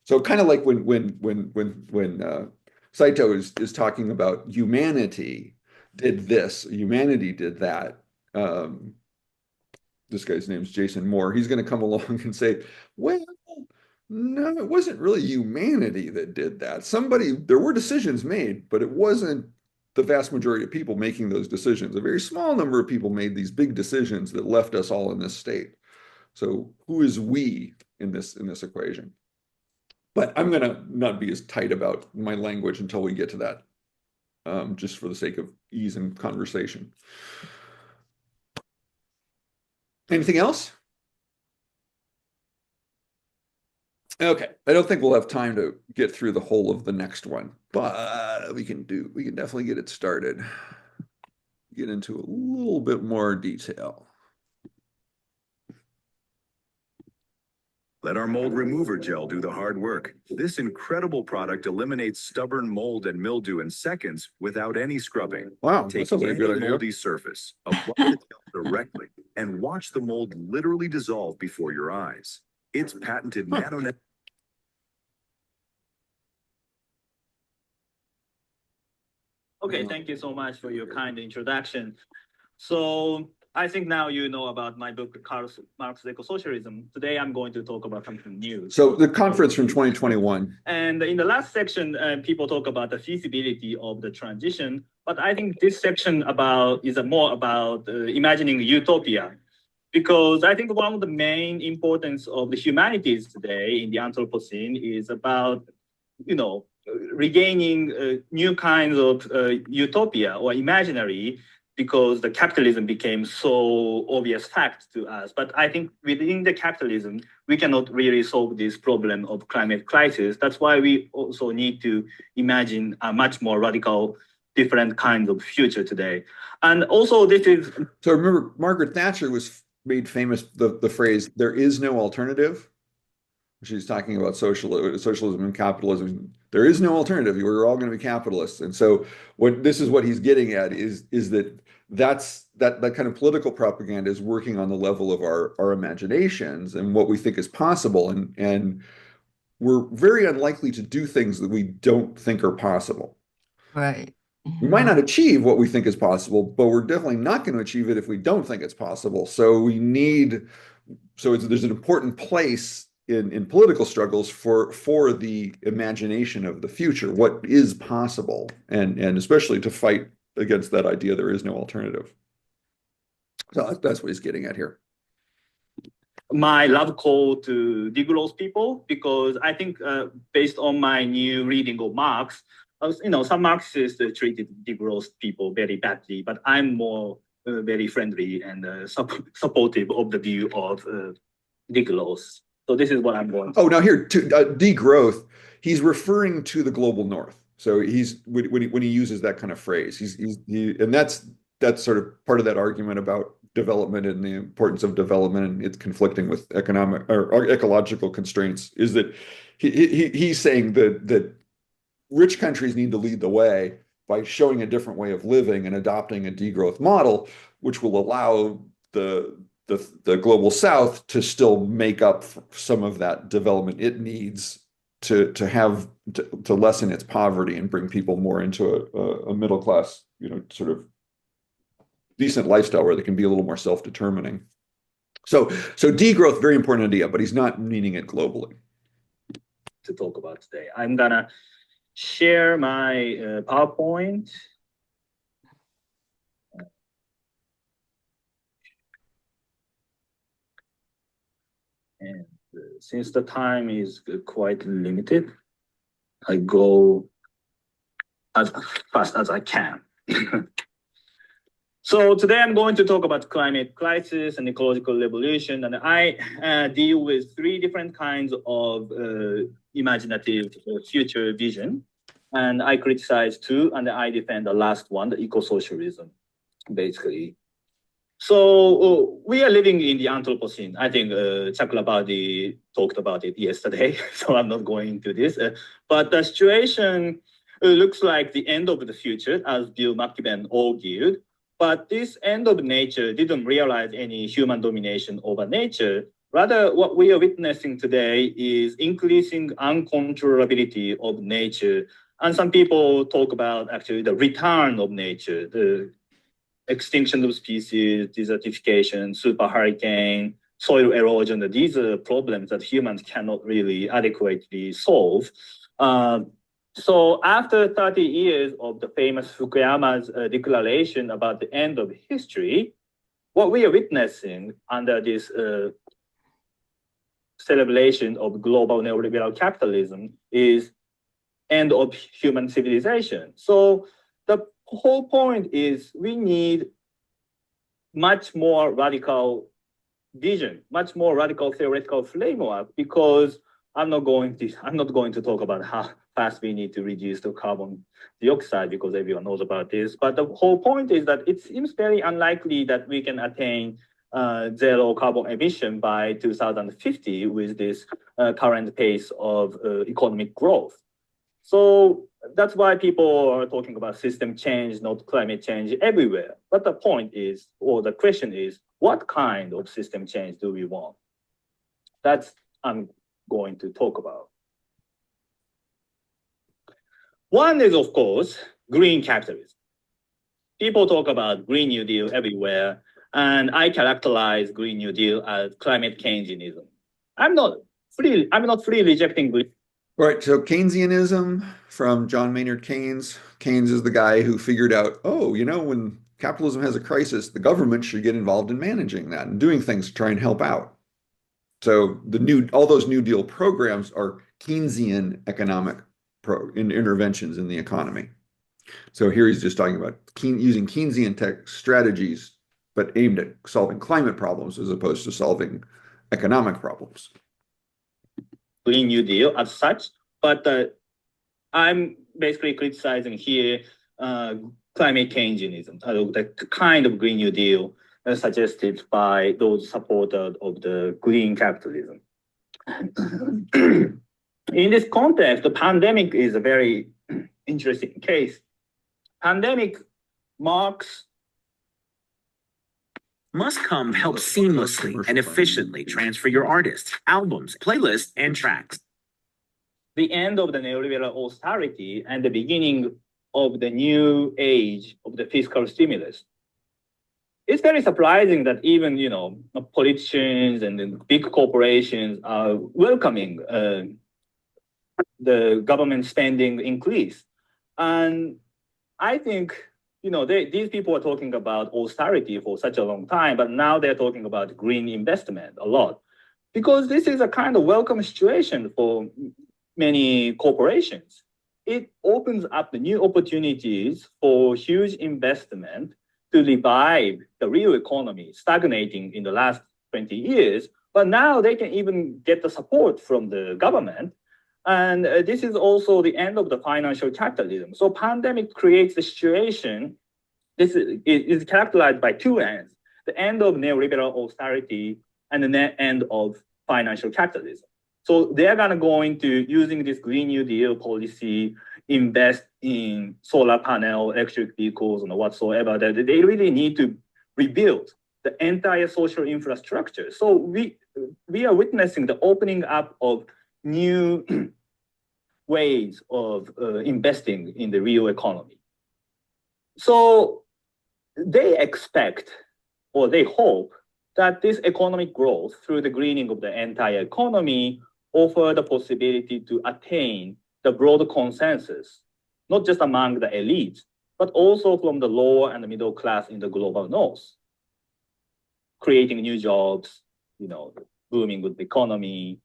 So kind of like when Saito is talking about humanity did this, humanity did that. This guy's name's Jason Moore. He's going to come along and say, well, no, it wasn't really humanity that did that. There were decisions made, but it wasn't the vast majority of people making those decisions. A very small number of people made these big decisions that left us all in this state. So who is we in this equation? But I'm going to not be as tight about my language until we get to that, just for the sake of ease and conversation. Anything else? Okay, I don't think we'll have time to get through the whole of the next one, but we can definitely get it started. Get into a little bit more detail. Let our mold remover gel do the hard work. This incredible product eliminates stubborn mold and mildew in seconds without any scrubbing. Wow, Take that's a very good any idea. moldy surface, apply the gel directly, and watch the mold literally dissolve before your eyes. Its patented nano. Okay, thank you so much for your kind introduction. So I think now you know about my book, Karl Marx's Eco-Socialism. Today I'm going to talk about something new. So the conference from 2021. And in the last section, people talk about the feasibility of the transition, but I think this section is more about imagining utopia. Because I think one of the main importance of the humanities today in the Anthropocene is about, regaining new kinds of utopia or imaginary, because the capitalism became so obvious fact to us. But I think within the capitalism, we cannot really solve this problem of climate crisis. That's why we also need to imagine a much more radical, different kind of future today. And also this is... So remember, Margaret Thatcher was made famous the phrase, there is no alternative. She's talking about socialism and capitalism. There is no alternative. We're all going to be capitalists. And so this is what he's getting at is that that kind of political propaganda is working on the level of our imaginations and what we think is possible. And we're very unlikely to do things that we don't think are possible. Right. We might not achieve what we think is possible, but we're definitely not going to achieve it if we don't think it's possible. So there's an important place in political struggles for the imagination of the future, what is possible, and especially to fight against that idea there is no alternative. So that's what he's getting at here. My love call to degrowth people, because I think based on my new reading of Marx, some Marxists treated degrowth people very badly, but I'm more very friendly and supportive of the view of degrowth. So this is what I'm going to. Oh, now here, degrowth, he's referring to the global north. So when he uses that kind of phrase, and that's sort of part of that argument about development and the importance of development, and it's conflicting with economic or ecological constraints, is that he's saying that rich countries need to lead the way by showing a different way of living and adopting a degrowth model, which will allow the global south to still make up some of that development it needs to lessen its poverty and bring people more into a middle class, sort of decent lifestyle where they can be a little more self-determining. So degrowth, very important idea, but he's not meaning it globally. To talk about today, I'm gonna share my PowerPoint. And since the time is quite limited, I go as fast as I can. So today I'm going to talk about climate crisis and ecological revolution, and I deal with three different kinds of imaginative future vision, and I criticize two, and I defend the last one, the eco-socialism, basically. So we are living in the Anthropocene. I think Chakrabarty talked about it yesterday, so I'm not going into this. But the situation looks like the end of the future, as Bill McKibben argued. But this end of nature didn't realize any human domination over nature. Rather, what we are witnessing today is increasing uncontrollability of nature. And some people talk about actually the return of nature, the extinction of species, desertification, super hurricane, soil erosion. These are problems that humans cannot really adequately solve. So after 30 years of the famous Fukuyama's declaration about the end of history, what we are witnessing under this celebration of global neoliberal capitalism is end of human civilization. So the whole point is we need much more radical vision, much more radical theoretical framework, because I'm not going to talk about how fast we need to reduce the carbon dioxide, because everyone knows about this. But the whole point is that it seems very unlikely that we can attain zero carbon emission by 2050 with this current pace of economic growth. So that's why people are talking about system change, not climate change everywhere. But the point is, or the question is, what kind of system change do we want? That's I'm going to talk about. One is, of course, green capitalism. People talk about Green New Deal everywhere, and I characterize Green New Deal as climate Keynesianism. I'm not free rejecting green. Right. So Keynesianism from John Maynard Keynes. Keynes is the guy who figured out, oh, when capitalism has a crisis, the government should get involved in managing that and doing things to try and help out. So all those New Deal programs are Keynesian economic interventions in the economy. So here he's just talking about using Keynesian tech strategies, but aimed at solving climate problems as opposed to solving economic problems. Green New Deal as such, but I'm basically criticizing here climate Keynesianism, the kind of Green New Deal suggested by those supporters of the green capitalism. In this context, the pandemic is a very interesting case. Pandemic marks Must-Come helps seamlessly and efficiently transfer your artists, albums, playlists, and tracks. The end of the neoliberal austerity and the beginning of the new age of the fiscal stimulus. It's very surprising that even politicians and the big corporations are welcoming the government spending increase, and I think these people are talking about austerity for such a long time, but now they're talking about green investment a lot, because this is a kind of welcome situation for many corporations. It opens up the new opportunities for huge investment to revive the real economy stagnating in the last 20 years. But now they can even get the support from the government. And this is also the end of the financial capitalism. So pandemic creates a situation. This is characterized by two ends: the end of neoliberal austerity and the end of financial capitalism. So they're going to, using this Green New Deal policy, invest in solar panel, electric vehicles, and whatsoever. That they really need to rebuild the entire social infrastructure. So we are witnessing the opening up of new ways of investing in the real economy. So they expect, or they hope, that this economic growth through the greening of the entire economy offer the possibility to attain the broad consensus, not just among the elites, but also from the lower and the middle class in the global north, creating new jobs, booming with the economy,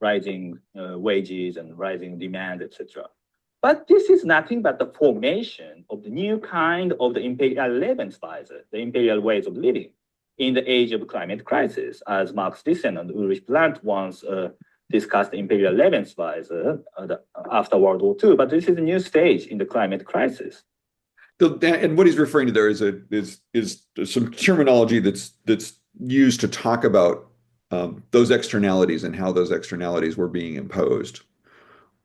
rising wages and rising demand, etc. But this is nothing but the formation of the new kind of the imperial Lebensweise, the imperial ways of living in the age of climate crisis, as Marx Thyssen and Ulrich Blunt once discussed the imperial Lebensweise after World War II. But this is a new stage in the climate crisis. And what he's referring to there is some terminology that's used to talk about those externalities and how those externalities were being imposed.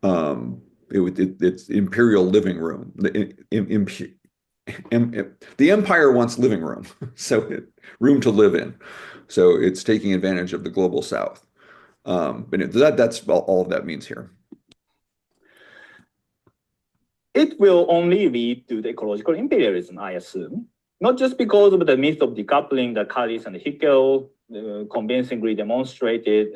It's imperial living room. The empire wants living room, so room to live in. So it's taking advantage of the global south. But that's all of that means here. It will only lead to the ecological imperialism, I assume, not just because of the myth of decoupling that Callis and Hickel convincingly demonstrated.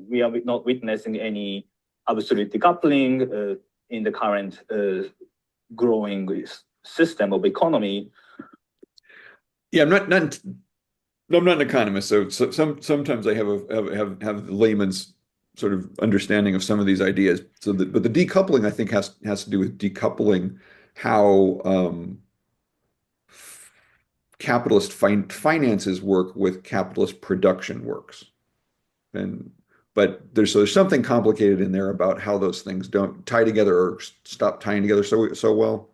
We are not witnessing any absolute decoupling in the current growing system of economy. Yeah, I'm not an economist, so sometimes I have the layman's sort of understanding of some of these ideas. But the decoupling, I think, has to do with decoupling how capitalist finances work with capitalist production works. And but there's something complicated in there about how those things don't tie together or stop tying together so well.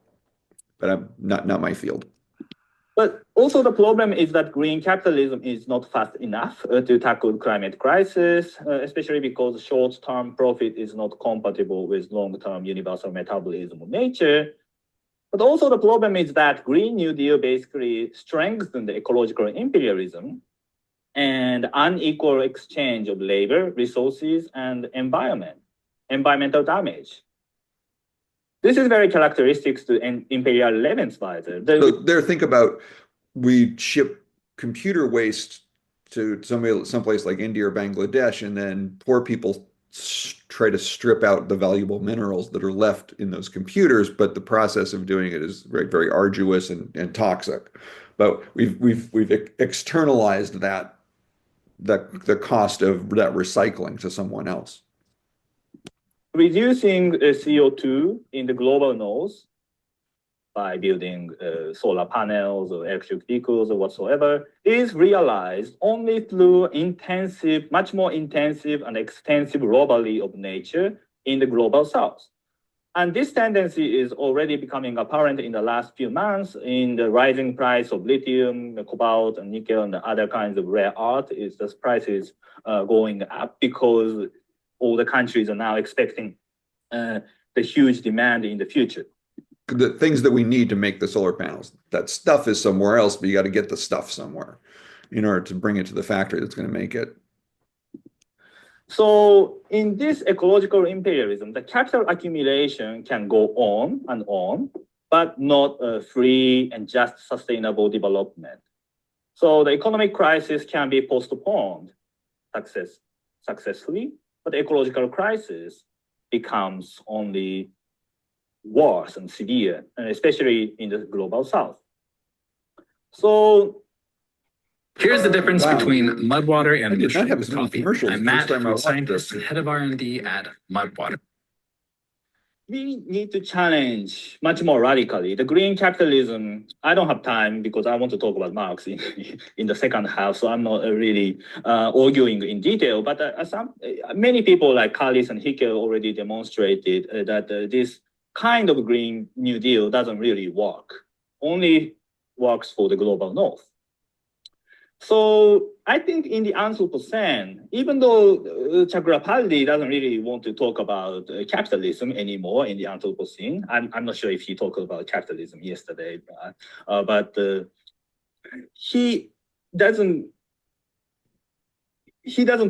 But I'm not my field. But also the problem is that green capitalism is not fast enough to tackle climate crisis, especially because short-term profit is not compatible with long-term universal metabolism of nature. But also the problem is that Green New Deal basically strengthened the ecological imperialism and unequal exchange of labor, resources, and environmental damage. This is very characteristic to imperial Lebensweise. So there, think about, we ship computer waste to someplace like India or Bangladesh, and then poor people try to strip out the valuable minerals that are left in those computers, but the process of doing it is very, very arduous and toxic. But we've externalized the cost of that recycling to someone else. Reducing CO2 in the global north by building solar panels or electric vehicles or whatsoever is realized only through much more intensive and extensive robbery of nature in the global south. And this tendency is already becoming apparent in the last few months in the rising price of lithium, cobalt, and nickel, and the other kinds of rare earth. Is the prices going up because all the countries are now expecting the huge demand in the future. The things that we need to make the solar panels, that stuff is somewhere else, but you got to get the stuff somewhere in order to bring it to the factory that's going to make it. So in this ecological imperialism, the capital accumulation can go on, but not free and just sustainable development. So the economic crisis can be postponed successfully, but the ecological crisis becomes only worse and severe, and especially in the global south. So here's the difference between Mudwater and did not have Mushroom as many Coffee. commercials I'm the first Matt, time I watched scientist this. and head of R&D at Mudwater. We need to challenge much more radically the green capitalism. I don't have time because I want to talk about Marx in the second half, so I'm not really arguing in detail. But many people like Carlis and Hickel already demonstrated that this kind of Green New Deal doesn't really work, only works for the global north. So I think in the Anthropocene, even though Chakrabarti doesn't really want to talk about capitalism anymore in the Anthropocene, I'm not sure if he talked about capitalism yesterday, but he doesn't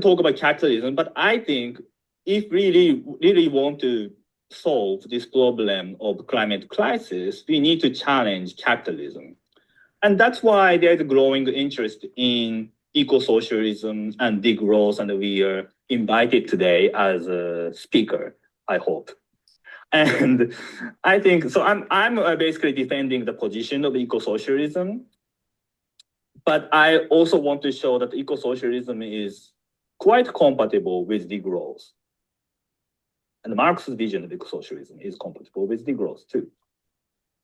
talk about capitalism. But I think if we really want to solve this problem of climate crisis, we need to challenge capitalism. And that's why there's a growing interest in eco-socialism and degrowth, and we are invited today as a speaker, I hope. And I think, so I'm basically defending the position of eco-socialism, but I also want to show that eco-socialism is quite compatible with degrowth. And Marx's vision of eco-socialism is compatible with degrowth too.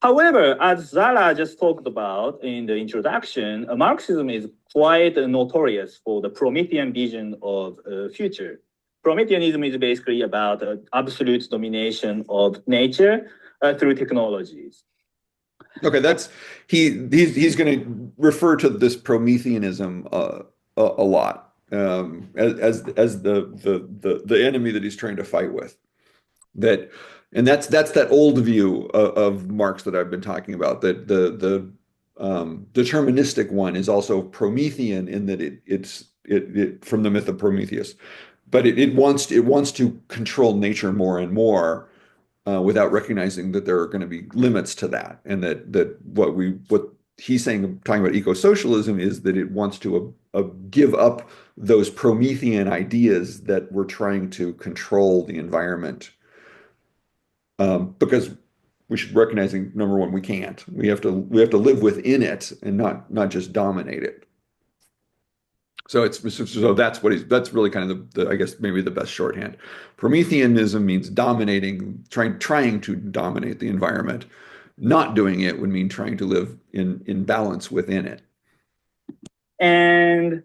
However, as Zara just talked about in the introduction, Marxism is quite notorious for the Promethean vision of future. Prometheanism is basically about absolute domination of nature through technologies. Okay, he's going to refer to this Prometheanism a lot as the enemy that he's trying to fight with. And that's that old view of Marx that I've been talking about, that the deterministic one is also Promethean in that it's from the myth of Prometheus, but it wants to control nature more and more without recognizing that there are going to be limits to that, and that what he's saying, talking about eco-socialism, is that it wants to give up those Promethean ideas that we're trying to control the environment. Because we should recognizing, number one, we can't. We have to live within it and not just dominate it. So that's really kind of the I guess maybe the best shorthand. Prometheanism means dominating, trying to dominate the environment, not doing it would mean trying to live in balance within it. And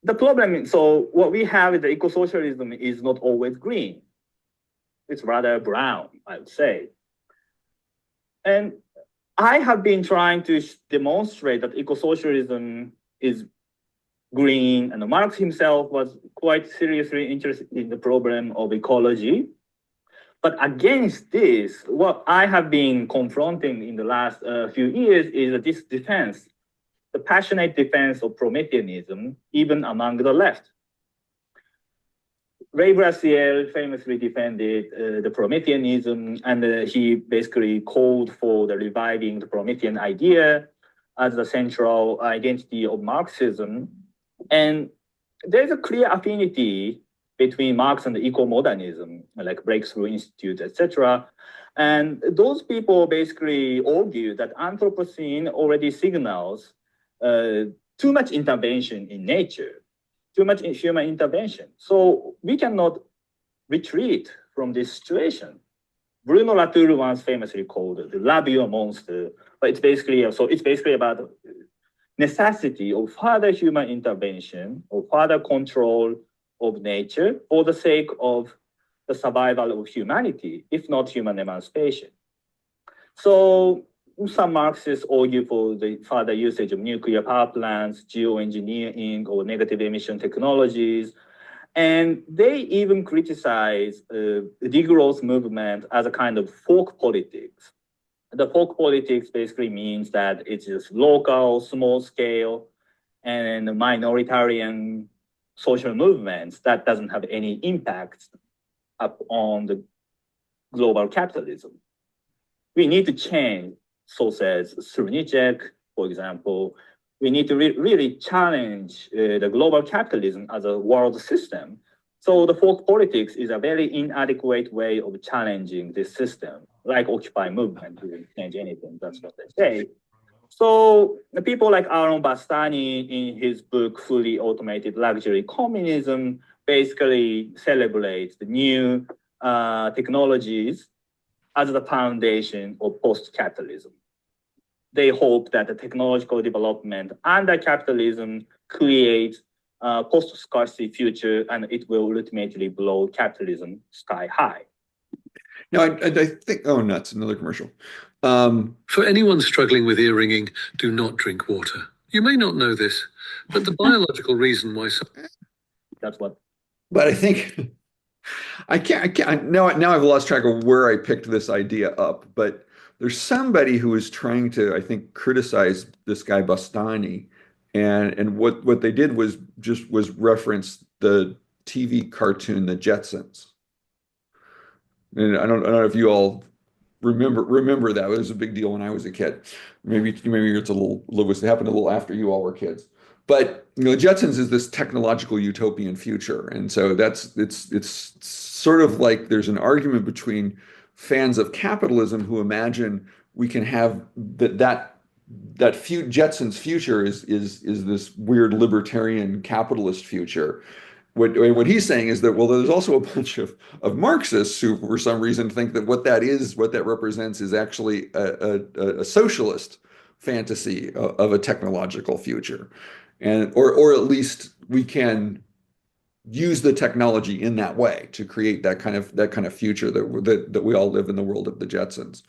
the problem is, so what we have with the eco-socialism is not always green. It's rather brown, I would say. And I have been trying to demonstrate that eco-socialism is green, and Marx himself was quite seriously interested in the problem of ecology. But against this, what I have been confronting in the last few years is this defense, the passionate defense of Prometheanism, even among the left. Ray Brassiel famously defended the Prometheanism, and he basically called for the reviving the Promethean idea as the central identity of Marxism. And there's a clear affinity between Marx and eco-modernism, like Breakthrough Institute, etc. And those people basically argue that Anthropocene already signals too much intervention in nature, too much human intervention. So we cannot retreat from this situation. Bruno Latour once famously called it the love your monster, but it's basically about necessity of further human intervention or further control of nature for the sake of the survival of humanity, if not human emancipation. So some Marxists argue for the further usage of nuclear power plants, geoengineering, or negative emission technologies. And they even criticize the degrowth movement as a kind of folk politics. The folk politics basically means that it's just local, small scale, and minoritarian social movements that doesn't have any impact on the global capitalism. We need to change, so says Surnicek, for example. We need to really challenge the global capitalism as a world system. So the folk politics is a very inadequate way of challenging this system, like Occupy movement didn't change anything, that's what they say. So the people like Aaron Bastani in his book, Fully Automated Luxury Communism, basically celebrates the new technologies as the foundation of post-capitalism. They hope that the technological development under capitalism creates a post-scarcity future, and it will ultimately blow capitalism sky high. Now, I think, oh, nuts, another commercial. For anyone struggling with ear ringing, do not drink water. You may not know this, but the biological reason why That's what. But I think I can't now I've lost track of where I picked this idea up, but there's somebody who is trying to, I think, criticize this guy Bastani, and what they did was reference the TV cartoon The Jetsons. And I don't know if you all remember that. It was a big deal when I was a kid. Maybe it's it happened a little after you all were kids. But the Jetsons is this technological utopian future, and so it's sort of like there's an argument between fans of capitalism who imagine we can have that Jetsons future is this weird libertarian capitalist future. What he's saying is that, well, there's also a bunch of Marxists who, for some reason, think that what that represents is actually a socialist fantasy of a technological future, and or at least we can use the technology in that way to create that kind of future that we all live in the world of the Jetsons.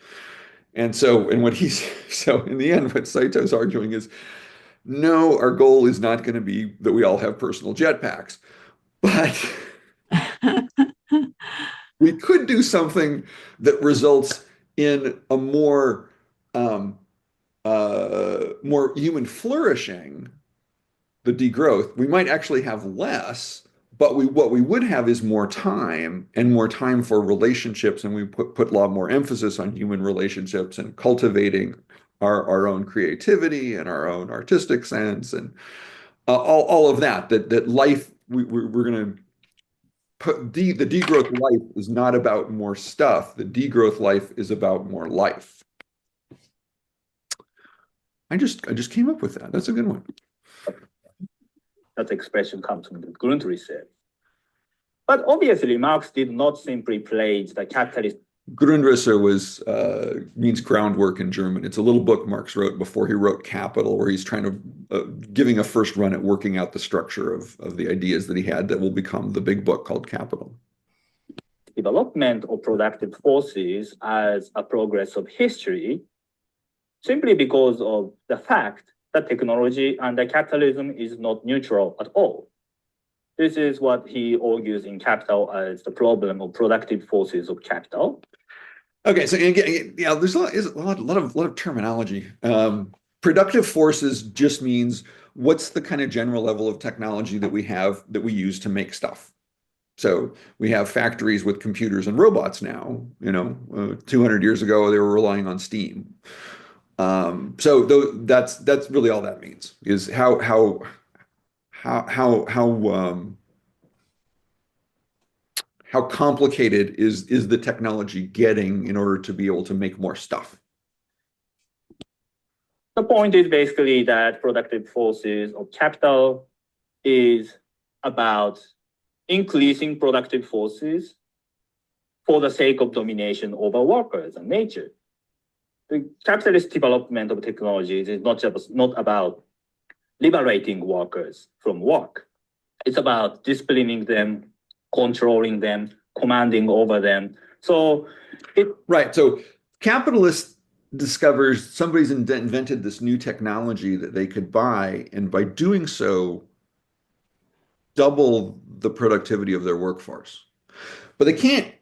And so in the end, what Saito's arguing is, no, our goal is not going to be that we all have personal jetpacks. But we could do something that results in a more human flourishing, the degrowth. We might actually have less, but what we would have is more time for relationships, and we put a lot more emphasis on human relationships and cultivating our own creativity and our own artistic sense and all of that life. We're going to put the degrowth life is not about more stuff. The degrowth life is about more life. I just came up with that. That's a good one. That expression comes from the Grundrisse. But obviously, Marx did not simply praise the capitalist Grundrisse was means groundwork in German. It's a little book Marx wrote before he wrote Capital, where he's trying to giving a first run at working out the structure of the ideas that he had that will become the big book called Capital. Development of productive forces as a progress of history, simply because of the fact that technology and the capitalism is not neutral at all. This is what he argues in Capital as the problem of productive forces of capital. Okay, so again, yeah, there's a lot of terminology. Productive forces just means what's the kind of general level of technology that we have that we use to make stuff. So we have factories with computers and robots now. 200 years ago they were relying on steam. So that's really all that means is how complicated is the technology getting in order to be able to make more stuff? The point is basically that productive forces of capital is about increasing productive forces for the sake of domination over workers and nature. The capitalist development of technologies is not about liberating workers from work. It's about disciplining them, controlling them, commanding over them. So capitalist discovers somebody's invented this new technology that they could buy, and by doing so, double the productivity of their workforce. But they can't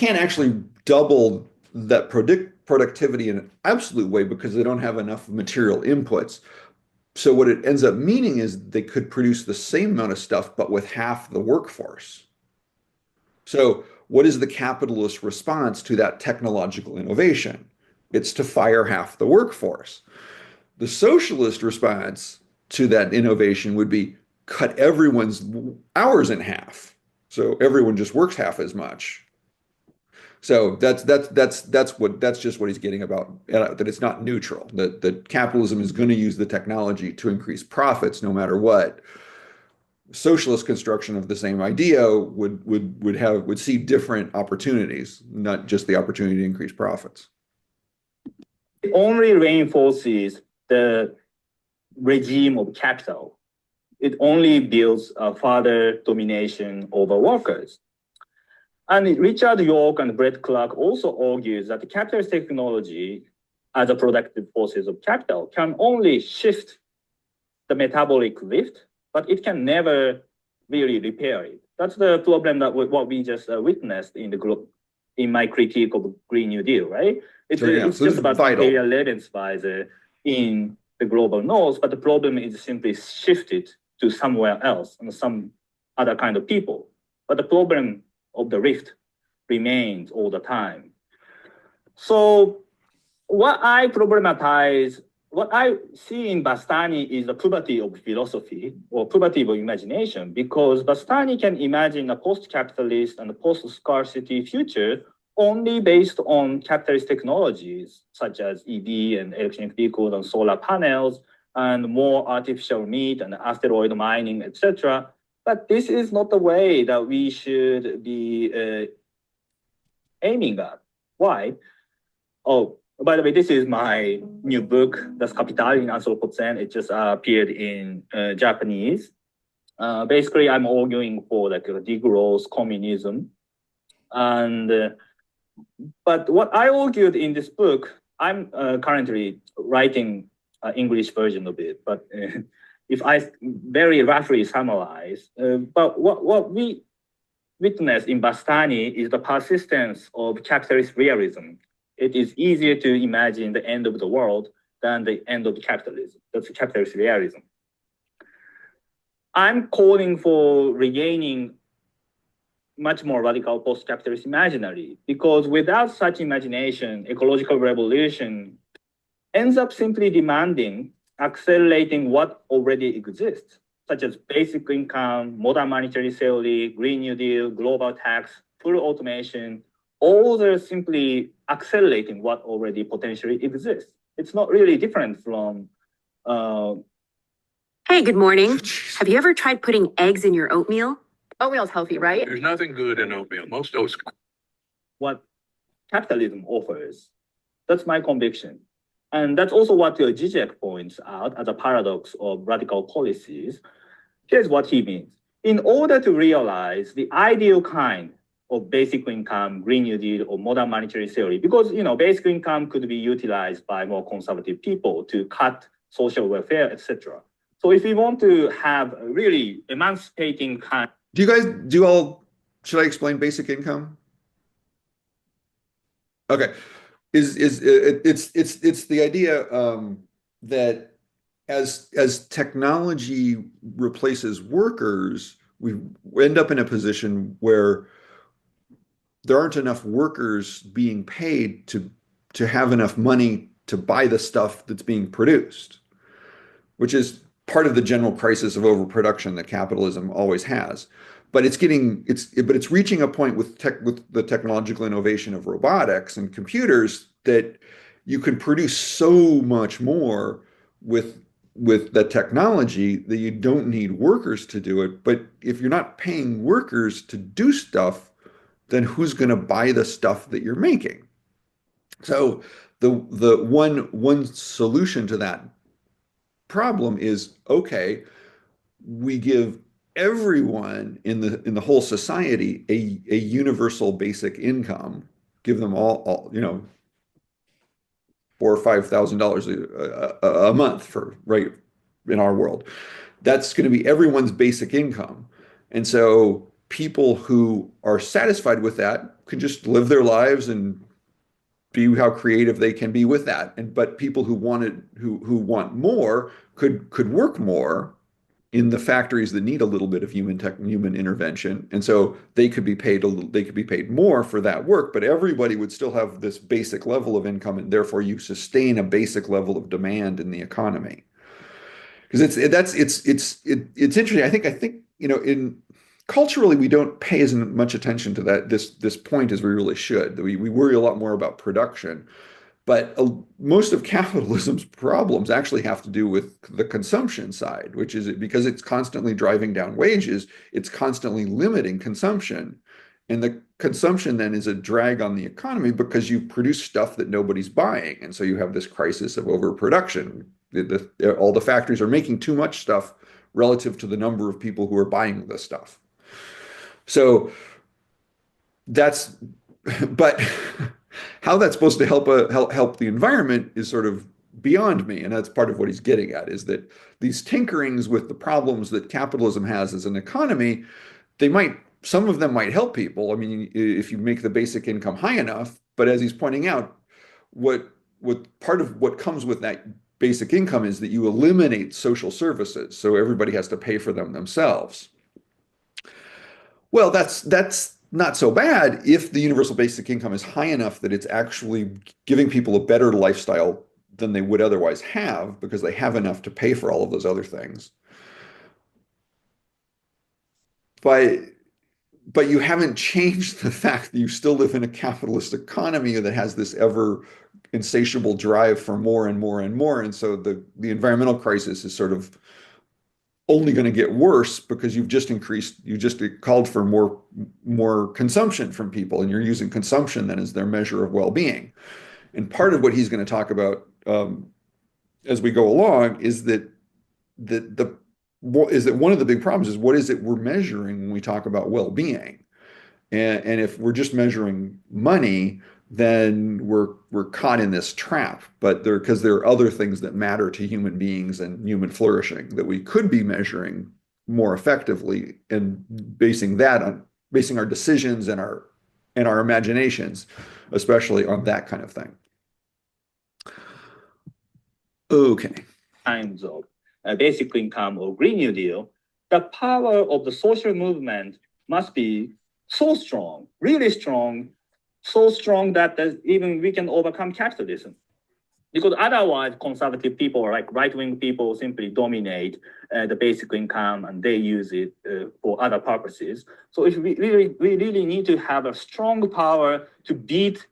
actually double that productivity in an absolute way because they don't have enough material inputs. So what it ends up meaning is they could produce the same amount of stuff, but with half the workforce. So what is the capitalist response to that technological innovation? It's to fire half the workforce. The socialist response to that innovation would be cut everyone's hours in half. So everyone just works half as much. So that's just what he's getting about, that it's not neutral, that capitalism is going to use the technology to increase profits no matter what. Socialist construction of the same idea would see different opportunities, not just the opportunity to increase profits. It only reinforces the regime of capital. It only builds a further domination over workers. And Richard York and Brett Clark also argues that the capitalist technology as a productive forces of capital can only shift the metabolic lift, but it can never really repair it. That's the problem that what we just witnessed in my critique of Green New Deal, right? It's just about imperial Lebensweise in the global north, but the problem is simply shifted to somewhere else and some other kind of people. But the problem of the rift remains all the time. So what I see in Bastani is the poverty of philosophy or poverty of imagination, because Bastani can imagine a post-capitalist and a post-scarcity future only based on capitalist technologies such as EV and electronic vehicles and solar panels and more artificial meat and asteroid mining, etc. But this is not the way that we should be aiming at. Why? Oh, by the way, this is my new book, Das Kapital in Anthropocene. It just appeared in Japanese. Basically, I'm arguing for like degrowth communism. But what I argued in this book, I'm currently writing an English version of it. But if I very roughly summarize, but what we witness in Bastani is the persistence of capitalist realism. It is easier to imagine the end of the world than the end of capitalism. That's capitalist realism. I'm calling for regaining much more radical post-capitalist imaginary, because without such imagination, ecological revolution ends up simply demanding accelerating what already exists, such as basic income, modern monetary theory, Green New Deal, global tax, full automation. All are simply accelerating what already potentially exists. It's not really different from... Hey, good morning. Have you ever tried putting eggs in your oatmeal? Oatmeal's healthy, right? There's nothing good in oatmeal. Most oats. What capitalism offers. That's my conviction. And that's also what Zizek points out as a paradox of radical policies. Here's what he means. In order to realize the ideal kind of basic income, Green New Deal, or modern monetary theory, because basic income could be utilized by more conservative people to cut social welfare, etc. So if we want to have a really emancipating kind. Should I explain basic income? Okay. It's the idea that as technology replaces workers, we end up in a position where there aren't enough workers being paid to have enough money to buy the stuff that's being produced, which is part of the general crisis of overproduction that capitalism always has. But it's reaching a point with the technological innovation of robotics and computers that you can produce so much more with the technology that you don't need workers to do it. But if you're not paying workers to do stuff, then who's going to buy the stuff that you're making? So the one solution to that problem is, okay, we give everyone in the whole society a universal basic income, give them all $4,000 or $5,000 a month for right in our world. That's going to be everyone's basic income. And so people who are satisfied with that can just live their lives and be how creative they can be with that. But people who want more could work more in the factories that need a little bit of human intervention, and so they could be paid more for that work. But everybody would still have this basic level of income, and therefore you sustain a basic level of demand in the economy. Because it's interesting. I think in culturally we don't pay as much attention to this point as we really should. We worry a lot more about production. But most of capitalism's problems actually have to do with the consumption side, which is because it's constantly driving down wages, it's constantly limiting consumption. And the consumption then is a drag on the economy because you produce stuff that nobody's buying. And so you have this crisis of overproduction. All the factories are making too much stuff relative to the number of people who are buying the stuff. So but how that's supposed to help the environment is sort of beyond me, and that's part of what he's getting at, is that these tinkerings with the problems that capitalism has as an economy, some of them might help people. I mean, if you make the basic income high enough, but as he's pointing out, what part of what comes with that basic income is that you eliminate social services, so everybody has to pay for them themselves. Well, that's not so bad if the universal basic income is high enough that it's actually giving people a better lifestyle than they would otherwise have because they have enough to pay for all of those other things. But you haven't changed the fact that you still live in a capitalist economy that has this ever insatiable drive for more and more and more. And so the environmental crisis is sort of only going to get worse because you just called for more consumption from people, and you're using consumption then as their measure of well-being. And part of what he's going to talk about as we go along is that one of the big problems is what is it we're measuring when we talk about well-being, and if we're just measuring money, then we're caught in this trap. But because there are other things that matter to human beings and human flourishing that we could be measuring more effectively, and basing our decisions and our imaginations, especially on that kind of thing. Okay. Kinds of basic income or Green New Deal, the power of the social movement must be so strong, really strong, so strong that even we can overcome capitalism. Because otherwise, conservative people or like right-wing people simply dominate the basic income and they use it for other purposes. So if we really need to have a strong power to beat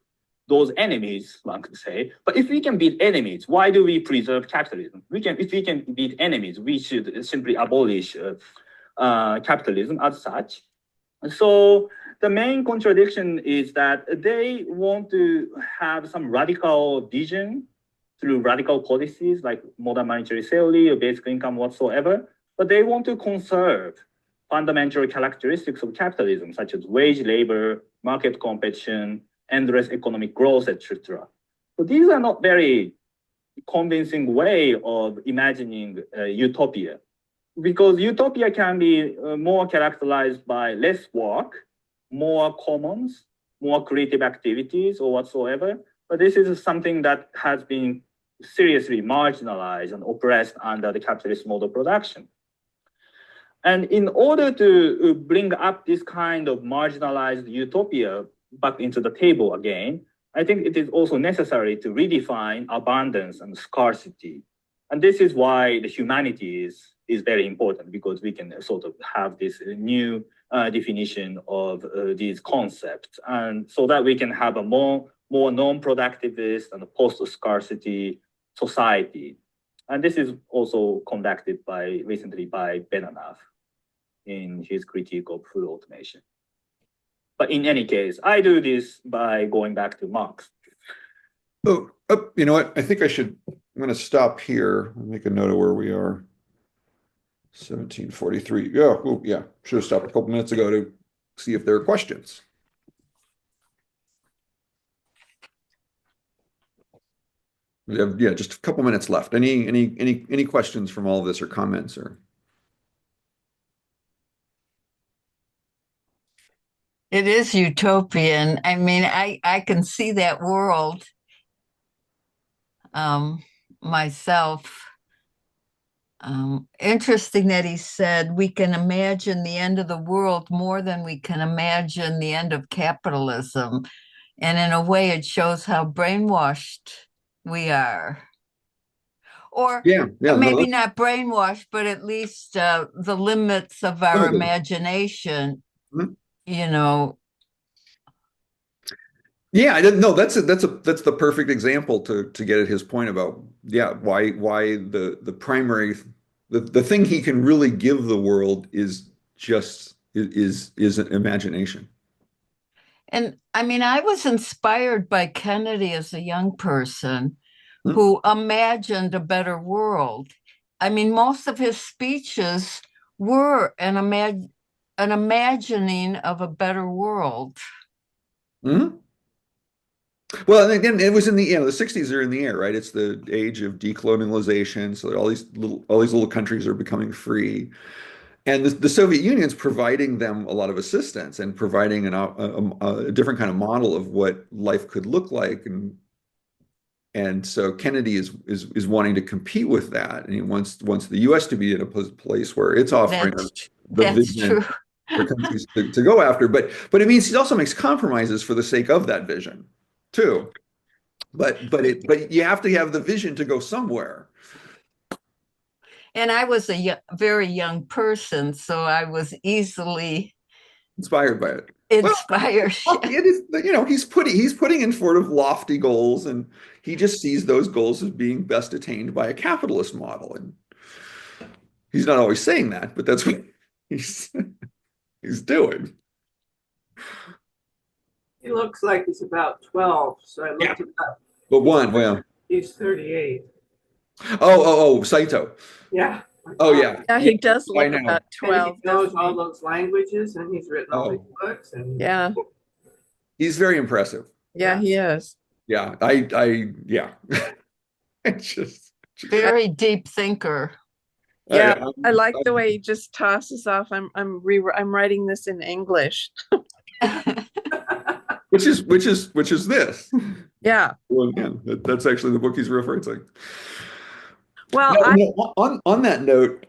those enemies, one could say. But if we can beat enemies, why do we preserve capitalism? If we can beat enemies, we should simply abolish capitalism as such. So the main contradiction is that they want to have some radical vision through radical policies like modern monetary theory or basic income whatsoever, but they want to conserve fundamental characteristics of capitalism, such as wage labor, market competition, endless economic growth, etc. So these are not very convincing way of imagining utopia, because utopia can be more characterized by less work, more commons, more creative activities or whatsoever. But this is something that has been seriously marginalized and oppressed under the capitalist model production. And in order to bring up this kind of marginalized utopia back into the table again, I think it is also necessary to redefine abundance and scarcity. And this is why the humanities is very important, because we can sort of have this new definition of these concepts, and so that we can have a more non-productivist and post-scarcity society. And this is also conducted recently by Benanav in his critique of full automation. But in any case, I do this by going back to Marx. Oh, you know what? I think I'm going to stop here and make a note of where we are. 1743. Yeah, oh, yeah. Should have stopped a couple minutes ago to see if there are questions. We have, yeah, just a couple minutes left. Any questions from all of this or comments or? It is utopian. I mean, I can see that world myself. Interesting that he said we can imagine the end of the world more than we can imagine the end of capitalism. And in a way, it shows how brainwashed we are. Or maybe not brainwashed, but at least the limits of our imagination, you know. Yeah, I didn't know. That's the perfect example to get at his point about why the primary the thing he can really give the world is an imagination. And I mean, I was inspired by Kennedy as a young person who imagined a better world. I mean, most of his speeches were an imagining of a better world. Mm-hmm. Well, and again, it was in the the 60s are in the air, right? It's the age of decolonialization, so all these little countries are becoming free, and the Soviet Union's providing them a lot of assistance and providing a different kind of model of what life could look like, and so Kennedy is wanting to compete with that, and he wants the U.S. to be in a place where it's offering the vision for countries to go after, but it means he also makes compromises for the sake of that vision too. But you have to have the vision to go somewhere. And I was a very young person, so I was easily inspired by it. Inspired. Well, it is, he's putting in sort of lofty goals, and he just sees those goals as being best attained by a capitalist model. And he's not always saying that, but that's what he's doing. He looks like he's about 12, so I looked it up. But well, he's 38. Oh, Saito. Yeah. Oh, yeah. Yeah, he does look about 12. And he knows all those languages, and he's written all these books. And yeah. He's very impressive. Yeah, he is. Yeah, yeah. It's just very deep thinker. Yeah, I like the way he just tosses off. I'm writing this in English. which is this. Yeah. Well, again, that's actually the book he's referencing. Well, on that note,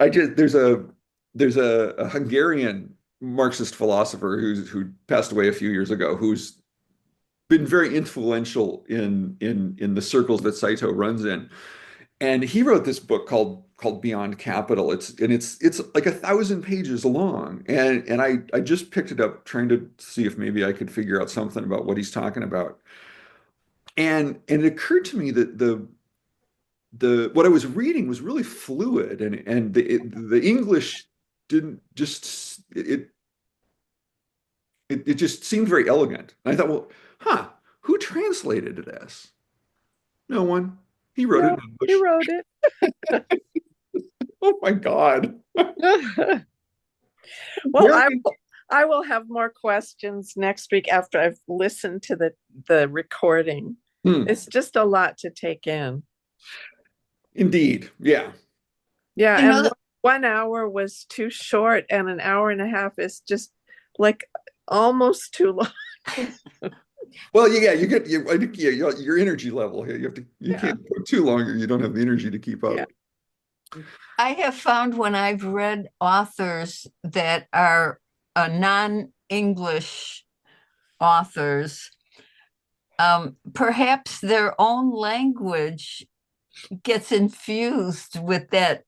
there's a Hungarian Marxist philosopher who passed away a few years ago, who's been very influential in the circles that Saito runs in, and he wrote this book called Beyond Capital. It's like 1,000 pages long, and I just picked it up trying to see if maybe I could figure out something about what he's talking about, and it occurred to me that what I was reading was really fluid, and the English didn't just it just seemed very elegant. And I thought, well, who translated this? No one. He wrote it in He English. wrote it. Oh my God. Well, I will have more questions next week after I've listened to the recording. It's just a lot to take in. Indeed. Yeah. Yeah. And 1 hour was too short, and an hour and a half is just like almost too long. Well, yeah, I think your energy level. You can't go too long or you don't have the energy to keep up. Yeah. I have found when I've read authors that are non-English authors, perhaps their own language gets infused with that.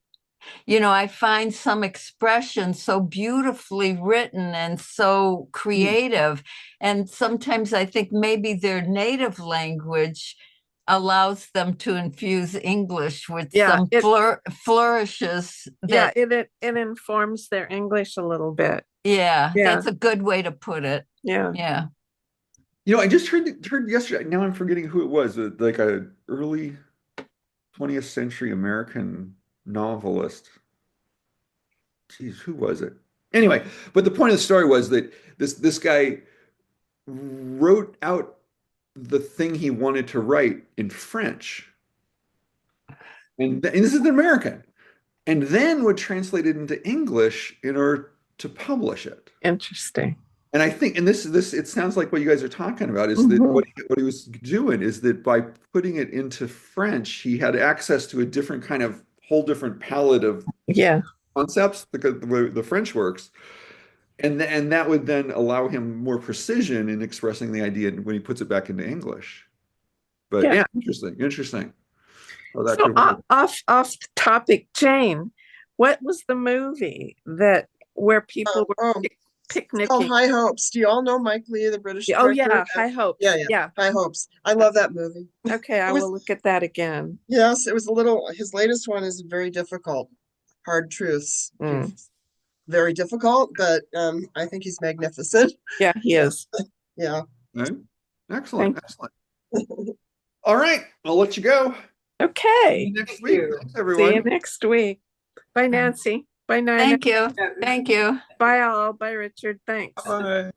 I find some expression so beautifully written and so creative. And sometimes I think maybe their native language allows them to infuse English with some flourishes. It informs their English a little bit. Yeah, that's a good way to put it. Yeah. Yeah. I just heard yesterday, now I'm forgetting who it was, like a early 20th century American novelist. Geez, who was it? Anyway, but the point of the story was that this guy wrote out the thing he wanted to write in French. And this is an American. And then would translate it into English in order to publish it. Interesting. And I think, and this it sounds like what you guys are talking about is that what he was doing is that by putting it into French, he had access to a different kind of whole different palette of concepts because the way the French works. And that would then allow him more precision in expressing the idea when he puts it back into English. But yeah, interesting. Oh, that so off topic, Jane, what was the movie where people were picnicking? Oh, High Hopes. Do you all know Mike Leigh, the British director? Yeah, High Hopes. Yeah. High Hopes. I love that movie. Okay, I will look at that again. Yes, it was his latest one is very difficult. Hard Truths. Very difficult, but I think he's magnificent. Yeah, he is. Yeah. Okay. Excellent. All right, I'll let you go. Okay. Next week. Thanks, everyone. See you next week. Bye, Nancy. Bye, Nina. Thank you. Bye, all. Bye, Richard. Thanks. Bye.